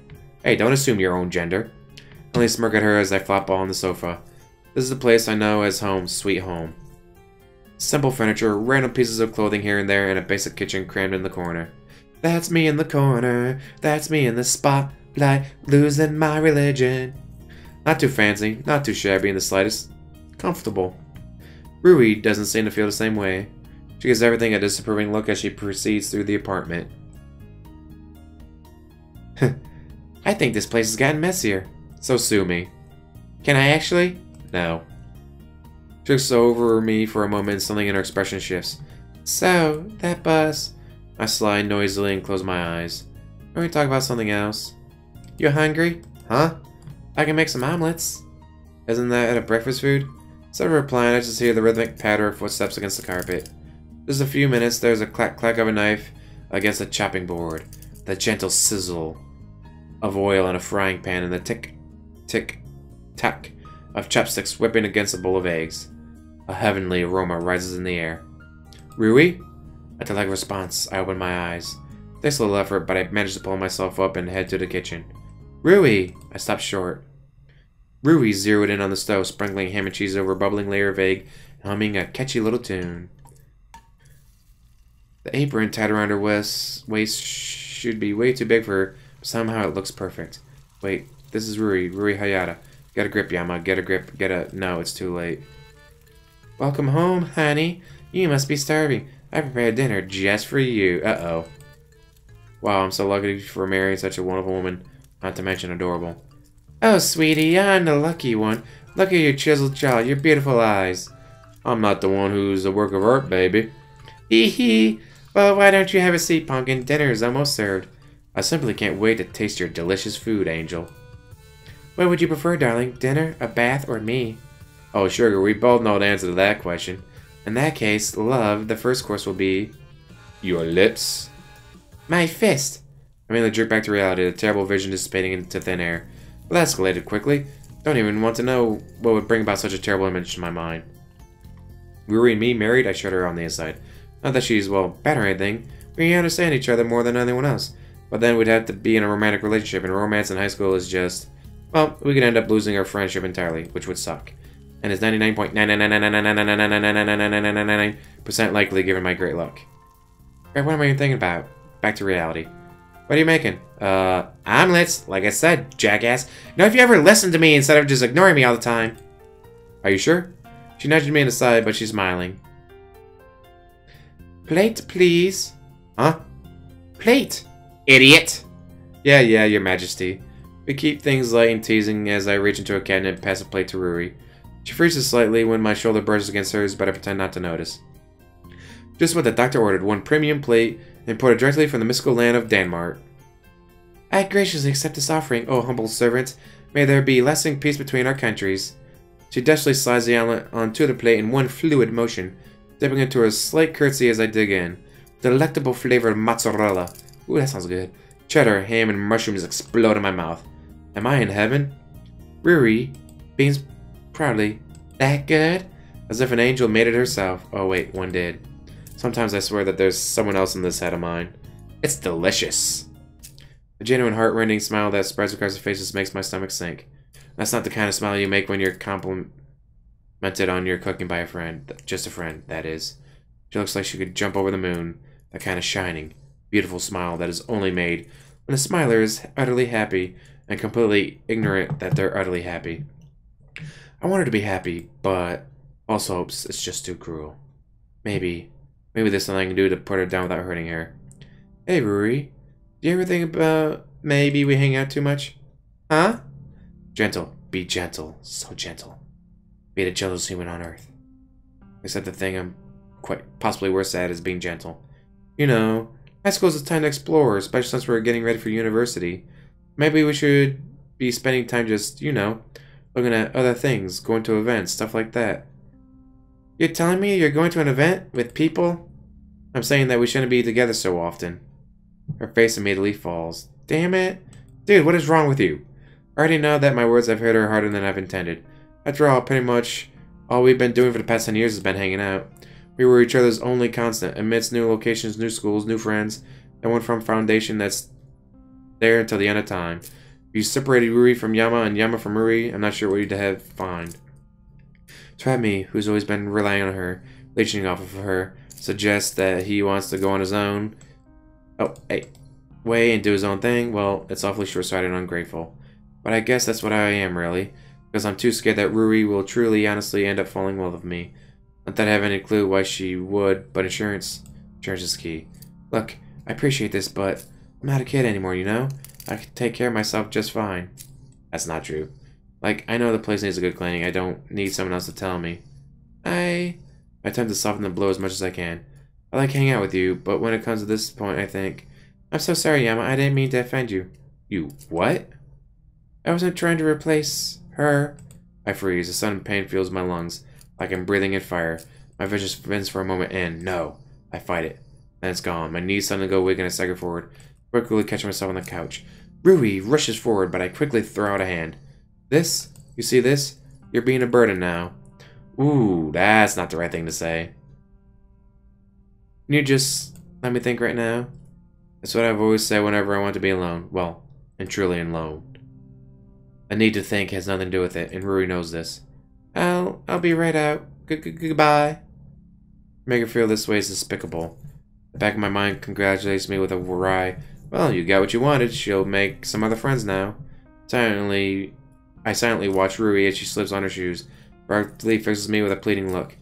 Hey, don't assume your own gender. I only smirk at her as I flop on the sofa. This is the place I know as home, sweet home. Simple furniture, random pieces of clothing here and there, and a basic kitchen crammed in the corner. That's me in the corner. That's me in the spotlight, losing my religion. Not too fancy, not too shabby in the slightest. Comfortable. Rui doesn't seem to feel the same way. She gives everything a disapproving look as she proceeds through the apartment. I think this place has gotten messier. So sue me. Can I actually? No. She looks over me for a moment and something in her expression shifts. So, that bus. I slide noisily and close my eyes. Can we talk about something else? You hungry? Huh? I can make some omelets. Isn't that a breakfast food? Instead of replying, I just hear the rhythmic patter of footsteps against the carpet. Just a few minutes, there's a clack-clack of a knife against a chopping board. The gentle sizzle of oil in a frying pan and the tick-tick-tack of chopsticks whipping against a bowl of eggs. A heavenly aroma rises in the air. Rui? At the lack of response, I open my eyes. It takes a little effort, but I manage to pull myself up and head to the kitchen. Rui! I stop short. Rui zeroed in on the stove, sprinkling ham and cheese over a bubbling layer of egg, and humming a catchy little tune. The apron tied around her waist should be way too big for her, but somehow it looks perfect. Wait, this is Rui Hayata. Get a grip, Yama. Get a grip. No, it's too late. Welcome home, honey. You must be starving. I prepared dinner just for you. Uh-oh. Wow, I'm so lucky for marrying such a wonderful woman, not to mention adorable. Oh, sweetie, I'm the lucky one. Look at your chiseled jaw, your beautiful eyes. I'm not the one who's a work of art, baby. Hee hee. Well, why don't you have a seat, Pumpkin? Dinner is almost served. I simply can't wait to taste your delicious food, Angel. What would you prefer, darling? Dinner, a bath, or me? Oh, sugar, we both know the answer to that question. In that case, love, the first course will be... Your lips? My fist! I immediately jerked back to reality, the terrible vision dissipating into thin air. Well, that escalated quickly. Don't even want to know what would bring about such a terrible image to my mind. Rui and me married, I shut her on the inside. Not that she's, well, bad or anything. We understand each other more than anyone else. But then we'd have to be in a romantic relationship, and romance in high school is just... Well, we could end up losing our friendship entirely, which would suck. And is 99.99999999999% likely given my great luck. Alright, what am I even thinking about? Back to reality. What are you making? Omelets, like I said, jackass. Now if you ever listen to me instead of just ignoring me all the time. Are you sure? She nudged me in the side, but she's smiling. Plate, please. Huh? Plate! Idiot! Yeah, your majesty. We keep things light and teasing as I reach into a cabinet and pass a plate to Rui. She freezes slightly when my shoulder brushes against hers, but I pretend not to notice. Just what the doctor ordered, one premium plate, imported directly from the mystical land of Denmark. I graciously accept this offering, O humble servant. May there be lasting peace between our countries. She dexterously slides the omelet onto the plate in one fluid motion, dipping into a slight curtsy as I dig in. Delectable flavored mozzarella. Ooh, that sounds good. Cheddar, ham, and mushrooms explode in my mouth. Am I in heaven? Ruri beams proudly. That good? As if an angel made it herself. Oh wait, one did. Sometimes I swear that there's someone else in this head of mine. It's delicious. The genuine heart-rending smile that spreads across the faces makes my stomach sink. That's not the kind of smile you make when you're complimented on your cooking by a friend. Just a friend, that is. She looks like she could jump over the moon. That kind of shining, beautiful smile that is only made when a smiler is utterly happy and completely ignorant that they're utterly happy. I want her to be happy, but also hopes it's just too cruel. Maybe there's something I can do to put her down without hurting her. Hey, Ruri. Do you ever think about maybe we hang out too much? Huh? Gentle. Be gentle. So gentle. Be the gentlest human on earth. Except the thing I'm quite possibly worse at is being gentle. You know, high school is a time to explore, especially since we're getting ready for university. Maybe we should be spending time just, you know, looking at other things, going to events, stuff like that. You're telling me you're going to an event with people? I'm saying that we shouldn't be together so often. Her face immediately falls. Damn it. Dude, what is wrong with you? I already know that my words have hit her harder than I've intended. After all, pretty much all we've been doing for the past 10 years has been hanging out. We were each other's only constant, amidst new locations, new schools, new friends, and went from foundation that's there until the end of time. If you separated Ruri from Yama and Yama from Ruri, I'm not sure what you'd have find. To have me, who's always been relying on her, leeching off of her, suggests that he wants to go on his own way and do his own thing, well, it's awfully short-sighted and ungrateful. But I guess that's what I am, really, because I'm too scared that Ruri will truly, honestly end up falling in love with me. Not that I have any clue why she would, but insurance is key. Look, I appreciate this, but I'm not a kid anymore, you know? I can take care of myself just fine. That's not true. Like, I know the place needs a good cleaning. I don't need someone else to tell me. I attempt to soften the blow as much as I can. I like hanging out with you, but when it comes to this point, I think, I'm so sorry, Yama. I didn't mean to offend you. You what? I wasn't trying to replace her. I freeze. A sudden pain fills my lungs, like I'm breathing in fire. My vision spins for a moment, and no. I fight it. Then it's gone. My knees suddenly go weak and I stagger forward, quickly catching myself on the couch. Ruri rushes forward, but I quickly throw out a hand. This? You see this? You're being a burden now. Ooh, that's not the right thing to say. Can you just let me think right now? That's what I've always said whenever I want to be alone. Well, and truly alone. A need to think has nothing to do with it, and Ruri knows this. I'll be right out. Goodbye. Make her feel this way is despicable. The back of my mind congratulates me with a wry, well, you got what you wanted. She'll make some other friends now. I silently watch Ruri as she slips on her shoes. Abruptly fixes me with a pleading look.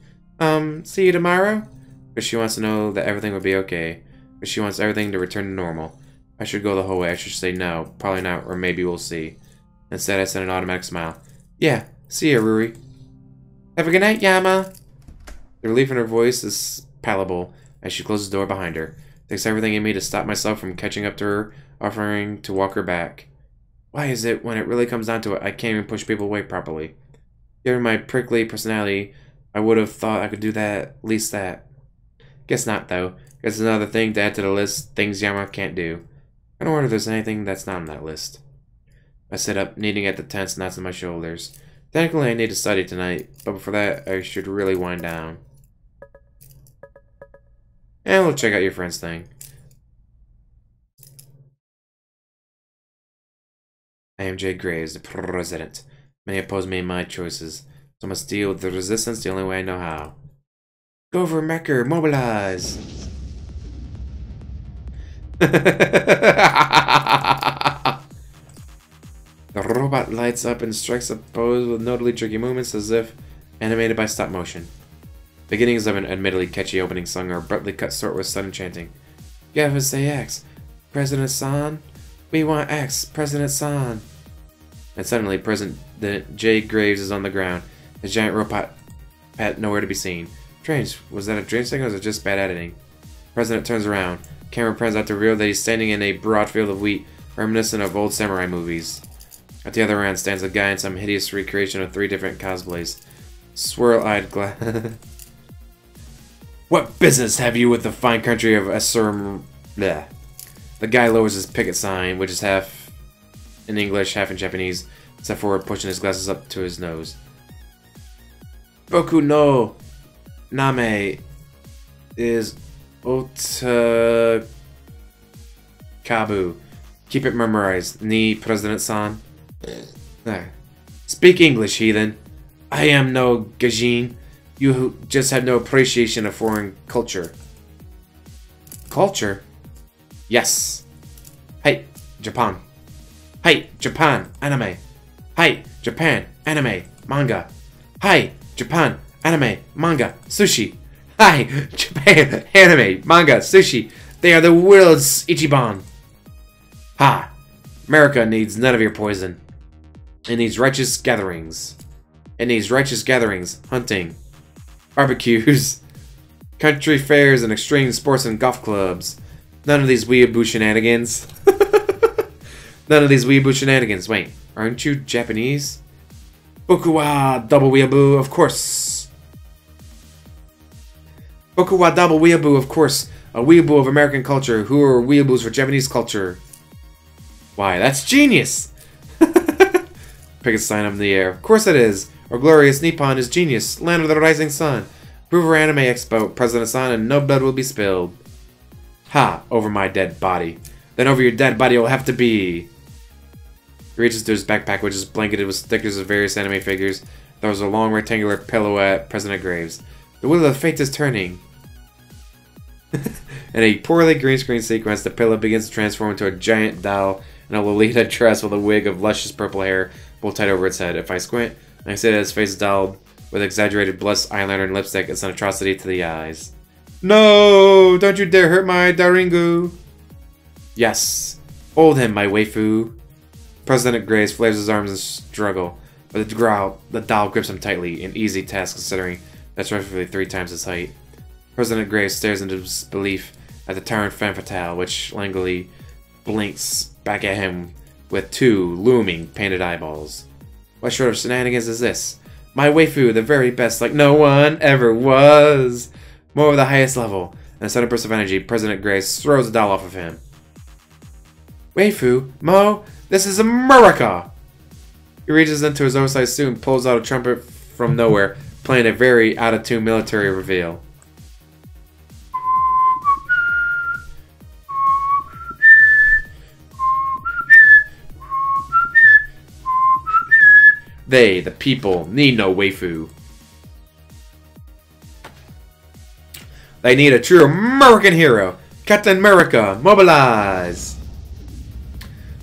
See you tomorrow? Because she wants to know that everything will be okay. Because she wants everything to return to normal. I should go the whole way. I should say no. Probably not, or maybe we'll see. Instead, I send an automatic smile. Yeah, see ya, Ruri. Have a good night, Yama. The relief in her voice is palpable as she closes the door behind her. It takes everything in me to stop myself from catching up to her, offering to walk her back. Why is it, when it really comes down to it, I can't even push people away properly? Given my prickly personality, I would have thought I could do that, at least that. Guess not, though. Guess another thing to add to the list, things Yama can't do. I don't wonder if there's anything that's not on that list. I sit up, kneading at the tense knots in my shoulders. Technically, I need to study tonight, but before that, I should really wind down. And we'll check out your friend's thing. I am Jay Graves, the president. Many oppose me in my choices, so I must deal with the resistance the only way I know how. Go for Mecker, mobilize! The robot lights up and strikes a pose with notably tricky movements as if animated by stop motion. Beginnings of an admittedly catchy opening song are abruptly cut short with sudden chanting. Give us say X, President San. We want X, President San. And suddenly, President Jay Graves is on the ground. His giant robot had nowhere to be seen. Strange, was that a dream signal or was it just bad editing? President turns around. Camera pans out to reveal that he's standing in a broad field of wheat, reminiscent of old samurai movies. At the other end stands a guy in some hideous recreation of 3 different cosplays. Swirl-eyed glass. What business have you with the fine country of Assur... Bleh. The guy lowers his picket sign, which is half in English, half in Japanese, step forward, pushing his glasses up to his nose. Boku no Name is Otakabu. Keep it memorized, ni President-san. There. Speak English, heathen. I am no Gajin. You just have no appreciation of foreign culture. Culture? Yes. Hey, Japan. Hey, Japan, anime. Hey, Japan, anime, manga. Hey, Japan, anime, manga, sushi. Hi, Japan, anime, manga, sushi. They are the world's Ichiban. Ha! America needs none of your poison. It needs righteous gatherings. It needs righteous gatherings, hunting, barbecues, country fairs, and extreme sports and golf clubs. None of these weeaboo shenanigans. None of these weeaboo shenanigans. Wait, aren't you Japanese? Boku wa double weeaboo, of course. Boku wa double weeaboo, of course. A weeaboo of American culture. Who are weeaboos for Japanese culture? Why, that's genius! Pick a sign up in the air. Of course it is. Our glorious Nippon is genius. Land of the rising sun. Prove our anime expo, President-san, and no blood will be spilled. Ha! Over my dead body. Then over your dead body will have to be... He reaches to his backpack, which is blanketed with stickers of various anime figures. There was a long rectangular pillow at President Graves. The wheel of fate is turning. In a poorly green screen sequence, the pillow begins to transform into a giant doll in a Lolita dress with a wig of luscious purple hair pulled tight over its head. If I squint, I can see that his face is dolled with exaggerated blush, eyeliner, and lipstick. It's an atrocity to the eyes. No! Don't you dare hurt my Daringu! Yes. Hold him, my waifu. President Graves flares his arms and struggle, but the doll grips him tightly, an easy task considering that's roughly 3 times his height. President Graves stares into disbelief at the tyrant femme fatale, which languidly blinks back at him with 2 looming painted eyeballs. What sort of shenanigans is this? My waifu, the very best, like no one ever was. More of the highest level. In a sudden burst of energy, President Graves throws the doll off of him. Waifu, Mo, this is America! He reaches into his oversized suit and pulls out a trumpet from nowhere, playing a very out-of-tune military reveal. They, the people, need no waifu. They need a true American hero. Captain America, mobilize!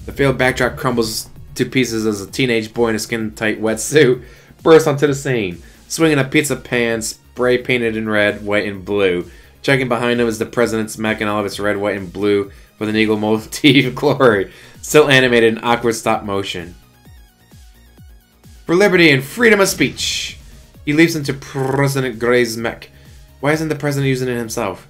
The field backdrop crumbles to pieces as a teenage boy in a skin-tight wetsuit bursts onto the scene, swinging a pizza pan spray painted in red, white, and blue. Checking behind him is the president's mech in all of its red, white, and blue with an eagle motif glory, still animated in awkward stop motion. For liberty and freedom of speech! He leaps into President Gray's mech. Why isn't the president using it himself?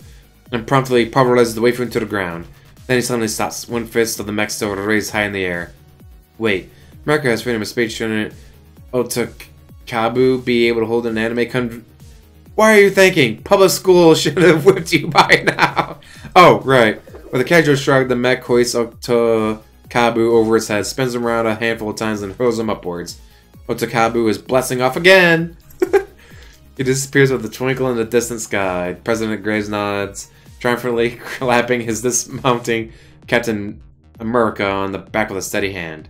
And promptly pulverizes the waifu into the ground. Then he suddenly stops, one fist of the mech still raised high in the air. Wait, America has freedom of speech, shouldn't Otakabu be able to hold an anime Why are you thinking? Public school should have whipped you by now! Oh, right. With a casual shrug, the mech hoists Otakabu over its head, spins him around a handful of times, and hurls him upwards. Otakabu is blasting off again! He disappears with a twinkle in the distant sky. President Graves nods, triumphantly clapping his dismounting Captain America on the back with a steady hand.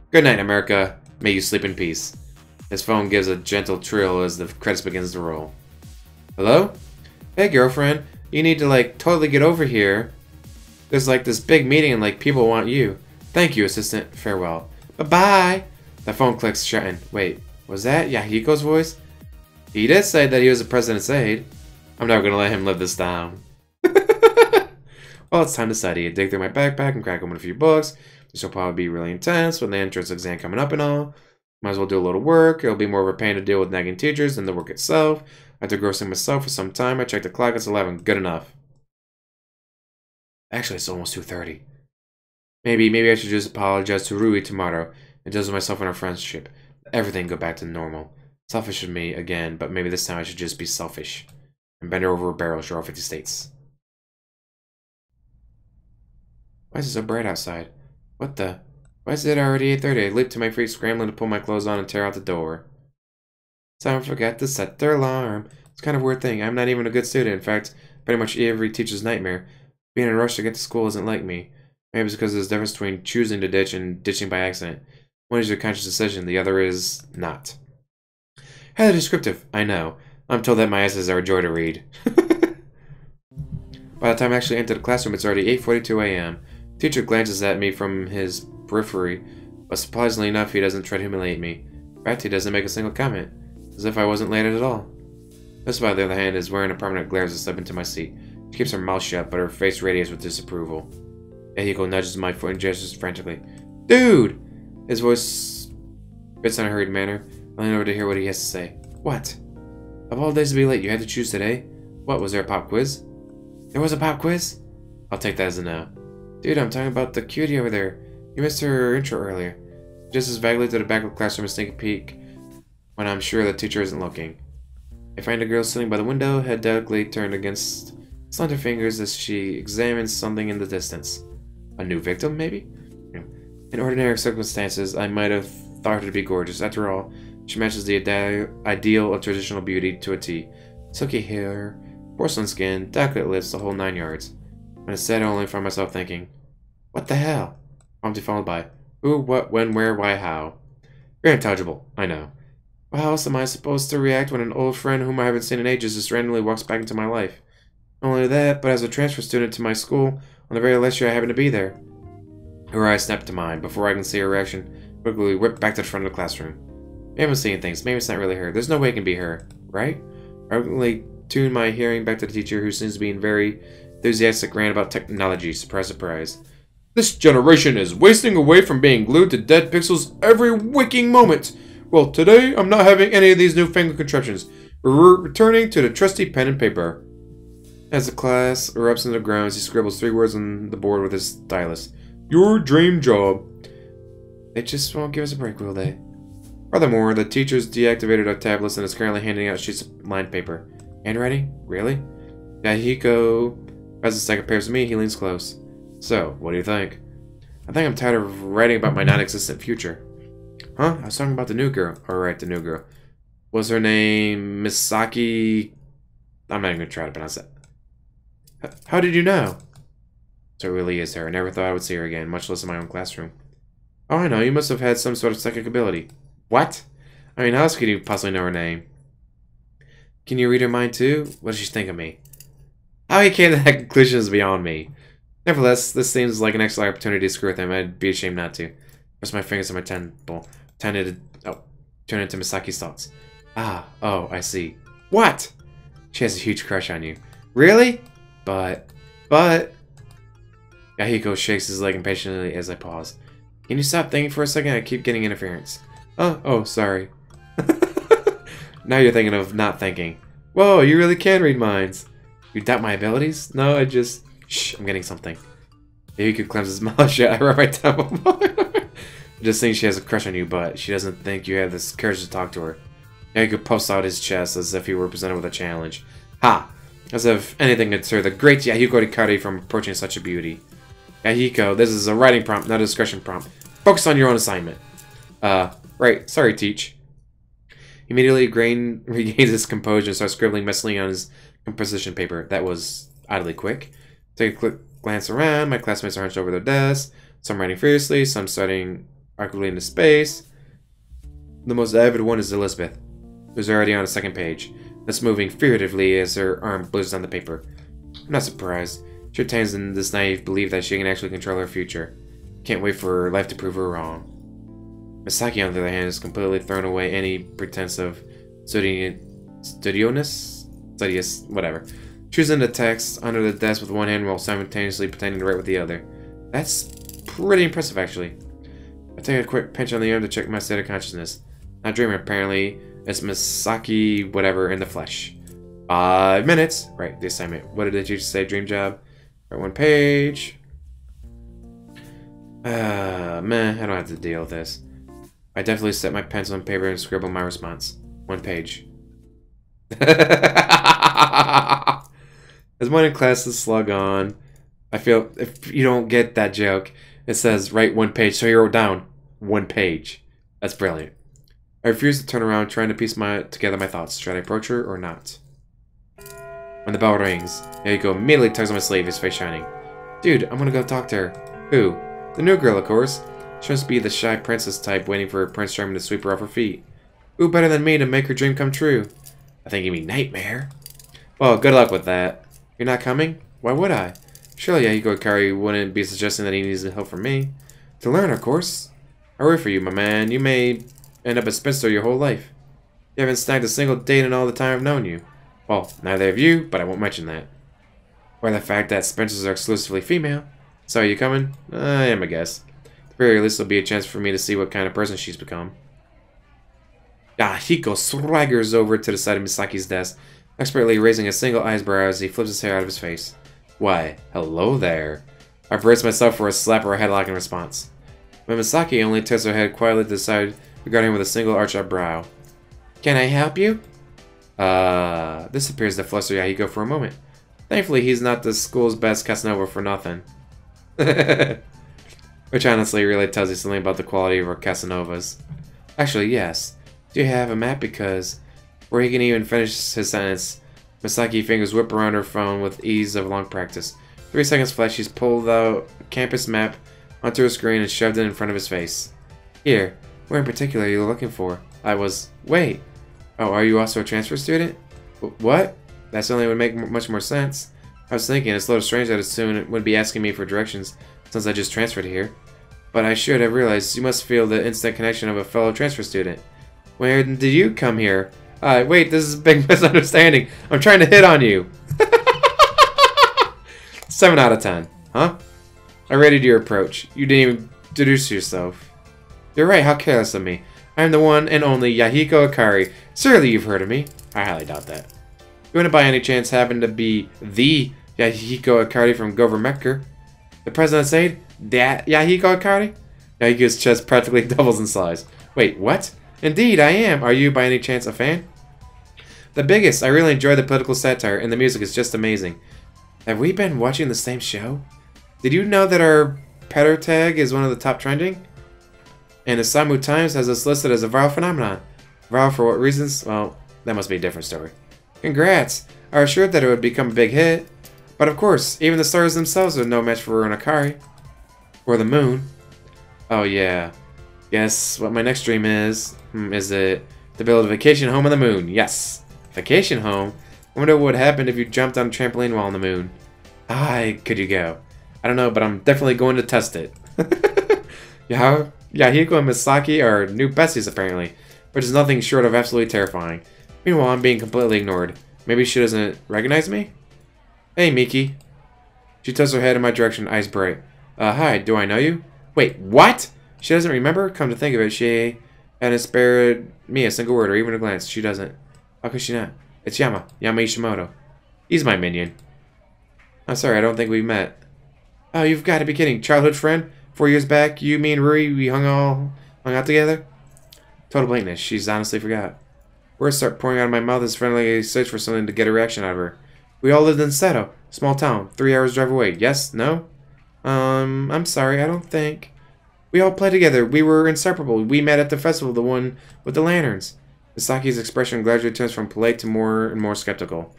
Good night, America. May you sleep in peace. His phone gives a gentle trill as the credits begins to roll. Hello? Hey, girlfriend. You need to, totally get over here. There's, this big meeting and, people want you. Thank you, assistant. Farewell. Bye-bye. The phone clicks, shutting. Wait, was that Yahiko's voice? He did say that he was the president's aide. I'm never gonna let him live this down. Well, it's time to study. I dig through my backpack and crack open a few books. This will probably be really intense with the entrance exam coming up and all. Might as well do a little work. It'll be more of a pain to deal with nagging teachers than the work itself. After grossing myself for some time, I checked the clock. It's 11. Good enough. Actually, it's almost 2:30. Maybe I should just apologize to Rui tomorrow I judge myself in our friendship. Everything go back to normal. Selfish of me, again, but maybe this time I should just be selfish. And bend her over a barrel, show her 50 states. Why is it so bright outside? What the? Why is it already 8:30? I leap to my feet, scrambling to pull my clothes on and tear out the door. Someone forgot to set their alarm. It's kind of a weird thing. I'm not even a good student. In fact, pretty much every teacher's nightmare. Being in a rush to get to school isn't like me. Maybe it's because there's a difference between choosing to ditch and ditching by accident. One is your conscious decision, the other is not. Highly descriptive, I know. I'm told that my essays are a joy to read. By the time I actually enter the classroom, it's already 8:42 a.m. Teacher glances at me from his periphery, but surprisingly enough, he doesn't try to humiliate me. In fact, he doesn't make a single comment, as if I wasn't late at all. Miss, on the other hand, is wearing a permanent glare as I step into my seat. She keeps her mouth shut, but her face radiates with disapproval. Yahiko nudges my foot and gestures frantically. Dude! His voice fits in a hurried manner. I lean over to hear what he has to say. What? Of all days to be late, you had to choose today? What, was there a pop quiz? There was a pop quiz? I'll take that as a no. Dude, I'm talking about the cutie over there. You missed her intro earlier. Just as vaguely to the back of the classroom and sneak a peek when I'm sure the teacher isn't looking. I find a girl sitting by the window, head delicately turned against slender fingers as she examines something in the distance. A new victim, maybe? In ordinary circumstances, I might have thought her to be gorgeous. After all, she matches the ideal of traditional beauty to a T. Silky hair, porcelain skin, delicate lips, the whole 9 yards. When instead I only find myself thinking, what the hell? Promptly followed by, who, what, when, where, why, how. Very intelligible, I know. Well, how else am I supposed to react when an old friend whom I haven't seen in ages just randomly walks back into my life? Not only that, but as a transfer student to my school, on the very last year I happen to be there. Her eyes snap to mine. Before I can see her reaction, quickly whip back to the front of the classroom. Maybe I'm seeing things. Maybe it's not really her. There's no way it can be her, right? I quickly tune my hearing back to the teacher, who seems to be in very enthusiastic rant about technology. Surprise, surprise. This generation is wasting away from being glued to dead pixels every waking moment. Well, today I'm not having any of these newfangled contraptions. We're returning to the trusty pen and paper. As the class erupts into the grounds, he scribbles 3 words on the board with his stylus. Your dream job. They just won't give us a break, will they? Furthermore, the teacher's deactivated our tablets and is currently handing out sheets of lined paper. Handwriting? Really? Yahiko, as the second compares to me, he leans close. So, what do you think? I think I'm tired of writing about my non-existent future. Huh? I was talking about the new girl. Alright, the new girl. Was her name Misaki? I'm not even going to try to pronounce that. How did you know? So it really is her. I never thought I would see her again, much less in my own classroom. Oh, I know. You must have had some sort of psychic ability. What? I mean, how else could you possibly know her name? Can you read her mind too? What does she think of me? How he came to that conclusion is beyond me. Nevertheless, this seems like an excellent opportunity to screw with him. I'd be ashamed not to. Press my fingers on my temple. Turn into Misaki's thoughts. Ah, oh, I see. What? She has a huge crush on you. Really? But... Yahiko shakes his leg impatiently as I pause. Can you stop thinking for a second? I keep getting interference. Oh, sorry. Now you're thinking of not thinking. Whoa, you really can read minds. You doubt my abilities? No, I just... Shh, I'm getting something. Yahiko clams his mouth shut. I rub my temple. I just think she has a crush on you, but she doesn't think you have the courage to talk to her. Yahiko puffs out his chest as if he were presented with a challenge. Ha! As if anything could deter the great Yahiko Hikari from approaching such a beauty. Yahiko, this is a writing prompt, not a discussion prompt. Focus on your own assignment. Right. Sorry, Teach. He immediately regains his composure and starts scribbling messily on his composition paper. That was oddly quick. Take a quick glance around. My classmates are hunched over their desks. Some writing furiously, some starting awkwardly into space. The most avid one is Elizabeth, who's already on the second page. That's moving furtively as her arm blizzes on the paper. I'm not surprised. She retains in this naive belief that she can actually control her future. Can't wait for her life to prove her wrong. Misaki, on the other hand, has completely thrown away any pretense of studious, whatever. Choosing the text under the desk with one hand while simultaneously pretending to write with the other. That's pretty impressive, actually. I take a quick pinch on the arm to check my state of consciousness. Not dreaming, apparently. It's Misaki, whatever, in the flesh. 5 minutes. Right, the assignment. What did the teacher say? Dream job. Right, 1 page. Man, I don't have to deal with this. I definitely set my pencil and paper and scribble my response. 1 page. As morning classes slug on, I feel if you don't get that joke, it says write 1 page, so he wrote down 1 page. That's brilliant. I refuse to turn around, trying to piece together my thoughts. Should I approach her or not? When the bell rings, Yahiko immediately tugs on my sleeve, his face shining. Dude, I'm gonna go talk to her. Who? The new girl, of course. She must be the shy princess type waiting for Prince Charming to sweep her off her feet. Who better than me to make her dream come true? I think you mean nightmare. Well, good luck with that. You're not coming? Why would I? Surely Yahiko Akari wouldn't be suggesting that he needs help from me. To learn, of course. I worry for you, my man. You may end up a spinster your whole life. You haven't snagged a single date in all the time I've known you. Well, neither have you, but I won't mention that. Or the fact that spinsters are exclusively female. So are you coming? I am, I guess. At the very least, there'll be a chance for me to see what kind of person she's become. Yahiko swaggers over to the side of Misaki's desk, expertly raising a single eyebrow as he flips his hair out of his face. Why, hello there. I brace myself for a slap or a headlock in response. But Misaki only tilts her head quietly to the side, regarding him with a single arched up brow. Can I help you? This appears to fluster Yahiko for a moment. Thankfully, he's not the school's best Casanova for nothing. Which honestly really tells you something about the quality of our Casanovas. Actually, yes. Do you have a map? Because before he can even finish his sentence, Misaki fingers whip around her phone with ease of long practice. 3 seconds flat, she's pulled out a campus map onto her screen and shoved it in front of his face. Here, where in particular are you looking for? Wait. Oh, are you also a transfer student? What? That certainly would make much more sense. I was thinking, it's a little strange that it soon would be asking me for directions, since I just transferred here. But I should have realized you must feel the instant connection of a fellow transfer student. Where did you come here? Wait, this is a big misunderstanding. I'm trying to hit on you. 7 out of 10. Huh? I rated your approach. You didn't even introduce yourself. You're right, how careless of me. I'm the one and only Yahiko Akari. Surely you've heard of me. I highly doubt that. You wouldn't by any chance happen to be the Yahiko Akari from Govermecker? The president's aide? That Yahiko Akari? Yahiko's chest practically doubles in size. Wait, what? Indeed, I am. Are you by any chance a fan? The biggest. I really enjoy the political satire, and the music is just amazing. Have we been watching the same show? Did you know that our Petter tag is one of the top trending? And the Samu Times has us listed as a viral phenomenon. Viral for what reasons? Well, that must be a different story. Congrats! I was sure that it would become a big hit. But of course, even the stars themselves are no match for an Akari. Or the moon. Oh yeah. Guess what my next dream is? Is it to build a vacation home on the moon? Yes. Vacation home? I wonder what would happen if you jumped on a trampoline while on the moon. High could you go? I don't know, but I'm definitely going to test it. Yahiko and Misaki are new besties apparently, which is nothing short of absolutely terrifying. Meanwhile, I'm being completely ignored. Maybe she doesn't recognize me? Hey, Miki. She tilts her head in my direction, eyes bright. Hi, do I know you? Wait, what? She doesn't remember? Come to think of it, she hadn't spared me a single word or even a glance. She doesn't. How could she not? It's Yama Ishimoto. He's my minion. I'm sorry, I don't think we met. Oh, you've got to be kidding. Childhood friend? 4 years back, you, me, and Rui, we hung out together? Total blankness. She's honestly forgot. Words start pouring out of my mouth as friendly search for something to get a reaction out of her. We all lived in Seto. Small town. 3 hours drive away. Yes? No? I'm sorry, I don't think. We all played together. We were inseparable. We met at the festival, the one with the lanterns. Misaki's expression gradually turns from polite to more and more skeptical.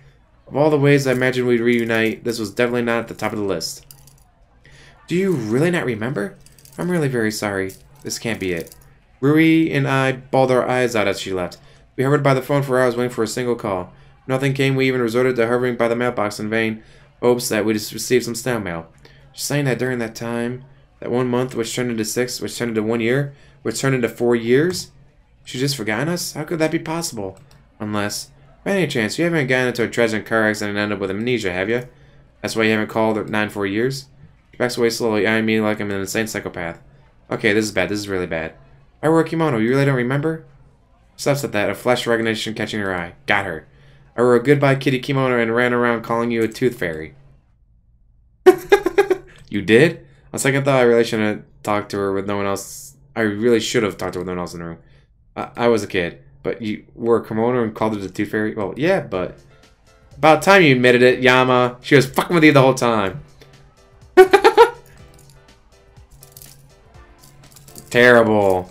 Of all the ways I imagined we'd reunite, this was definitely not at the top of the list. Do you really not remember? I'm really very sorry. This can't be it. Rui and I bawled our eyes out as she left. We hovered by the phone for hours waiting for a single call. Nothing came. We even resorted to hovering by the mailbox in vain hopes that we'd receive some snail mail. She's saying that during that time, that 1 month which turned into 6, which turned into 1 year, which turned into 4 years, she's just forgotten us? How could that be possible? Unless, by any chance, you haven't gotten into a tragic car accident and ended up with amnesia, have you? That's why you haven't called or 9 4 years? She backs away slowly, eyeing me like I'm an insane psychopath. Okay, this is bad. This is really bad. I wore a kimono. You really don't remember? Stops at that, a flash of recognition catching her eye. Got her. I wore a goodbye kitty kimono and ran around calling you a tooth fairy. You did? On second thought, I really shouldn't have talked to her with no one else I really should have talked to everyone else in the room. I was a kid, but you wore a kimono and called it a tooth fairy? Well, yeah, but... About time you admitted it, Yama. She was fucking with you the whole time. Terrible.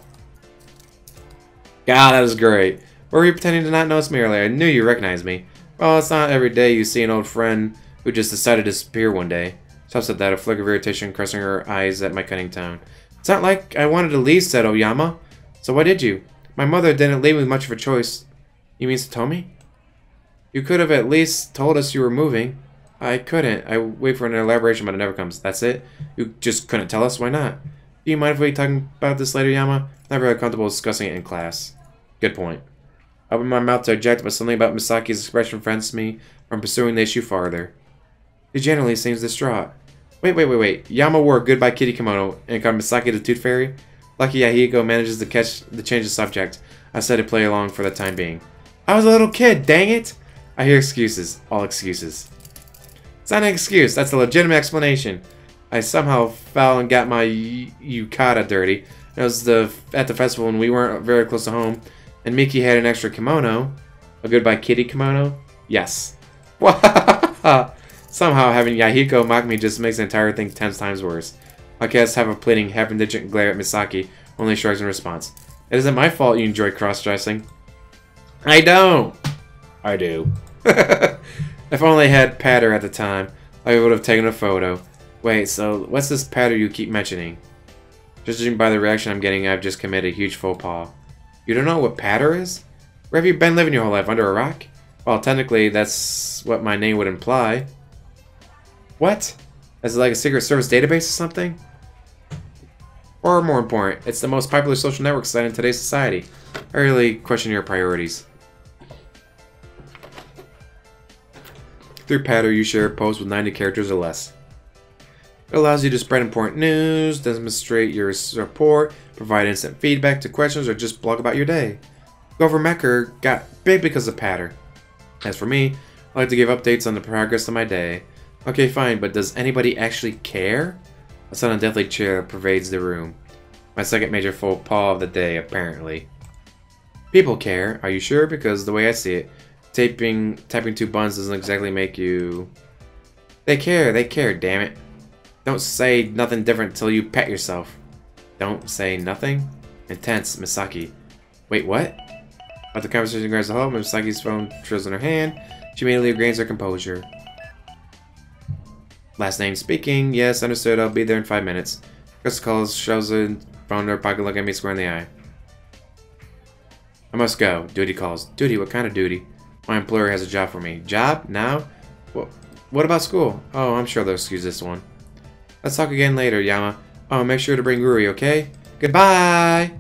God, that was great. Or were you pretending to not notice me earlier? I knew you recognized me. Well, it's not every day you see an old friend who just decided to disappear one day. Stops at that, a flick of irritation crossing her eyes at my cunning tone. It's not like I wanted to leave, said Oyama. So why did you? My mother didn't leave me much of a choice. You mean Satomi? You could have at least told us you were moving. I couldn't. I wait for an elaboration, but it never comes. That's it? You just couldn't tell us? Why not? Do you mind if we talk about this later, Yama? Not very comfortable discussing it in class. Good point. I opened my mouth to object, but something about Misaki's expression prevents me from pursuing the issue farther. He generally seems distraught. Wait. Yama wore a goodbye kitty kimono and called Misaki the Tooth Fairy? Lucky Yahiko manages to change the subject. I said to play along for the time being. I was a little kid, dang it! I hear excuses. All excuses. It's not an excuse. That's a legitimate explanation. I somehow fell and got my yukata dirty. It was at the festival and we weren't very close to home. And Miki had an extra kimono. A goodbye kitty kimono? Yes. Somehow having Yahiko mock me just makes the entire thing 10 times worse. I guess have a pleading, half-indigent glare at Misaki, only shrugs in response. It isn't my fault you enjoy cross-dressing. I don't. I do. If only I had patter at the time, I would have taken a photo. Wait, so what's this patter you keep mentioning? Judging by the reaction I'm getting, I've just committed a huge faux pas. You don't know what patter is? Where have you been living your whole life? Under a rock? Well, technically, that's what my name would imply. What? Is it like a Secret Service database or something? Or more important, it's the most popular social network site in today's society. I really question your priorities. Through Patter, you share a post with 90 characters or less. It allows you to spread important news, demonstrate your support, provide instant feedback to questions, or just blog about your day. Grover Mecker got big because of Patter. As for me, I like to give updates on the progress of my day. Okay, fine, but does anybody actually care? A sudden deathly chill pervades the room. My second major faux pas of the day, apparently. People care, are you sure? Because the way I see it, tapping 2 buttons doesn't exactly make you... They care, damn it. Don't say nothing different till you pet yourself. Don't say nothing? Intense, Misaki. Wait, what? But the conversation grabs a hold, Misaki's phone trills in her hand. She immediately regains her composure. Last name speaking. Yes, understood. I'll be there in 5 minutes. Chris calls, shoves a phone in her pocket, looking at me square in the eye. I must go. Duty calls. Duty? What kind of duty? My employer has a job for me. Job? Now? What about school? Oh, I'm sure they'll excuse this one. Let's talk again later, Yama. Oh, make sure to bring Ruri, okay? Goodbye!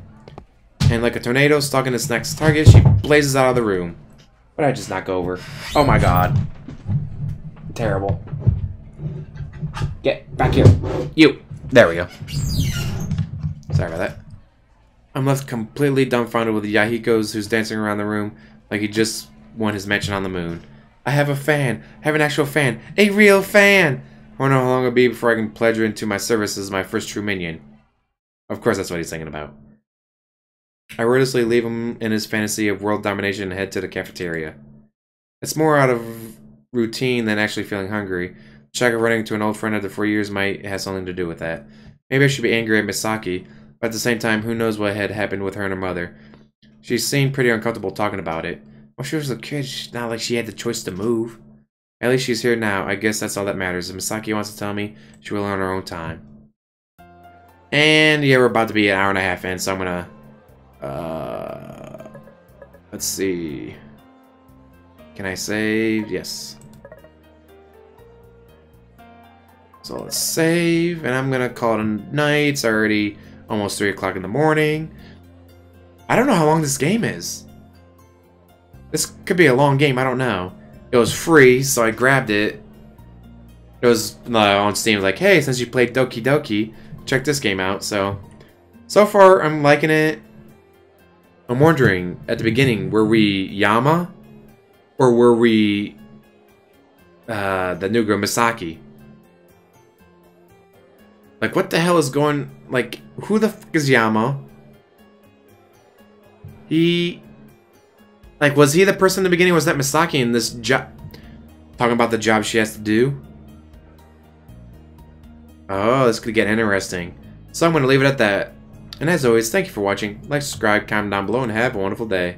And like a tornado stalking its next target, she blazes out of the room. What did I just knock over? Oh my god. Terrible. Get back here. You! There we go. Sorry about that. I'm left completely dumbfounded with the Yahikos who's dancing around the room like he just won his mention on the moon. I have a fan. I have an actual fan. A real fan! I wonder how long it'll be before I can pledge her into my service as my first true minion. Of course that's what he's thinking about. I wordlessly leave him in his fantasy of world domination and head to the cafeteria. It's more out of routine than actually feeling hungry. The shock of running into an old friend after 4 years might have something to do with that. Maybe I should be angry at Misaki, but at the same time, who knows what had happened with her and her mother. She seemed pretty uncomfortable talking about it. Well, she was a kid, it's not like she had the choice to move. At least she's here now. I guess that's all that matters. If Misaki wants to tell me, she will on her own time. And yeah, we're about to be an hour and a half in, so I'm gonna... let's see... Can I save? Yes. So let's save, and I'm gonna call it a night. It's already almost 3 o'clock in the morning. I don't know how long this game is. This could be a long game, I don't know. It was free, so I grabbed it. It was on Steam, like, hey, since you played Doki Doki, check this game out. So far, I'm liking it. I'm wondering, at the beginning, were we Yama? Or were we the new girl, Misaki? Like, what the hell is going... Like, who the fuck is Yama? He... Like, was he the person in the beginning? Was that Misaki in this job? Talking about the job she has to do? Oh, this could get interesting. So I'm going to leave it at that. And as always, thank you for watching. Like, subscribe, comment down below, and have a wonderful day.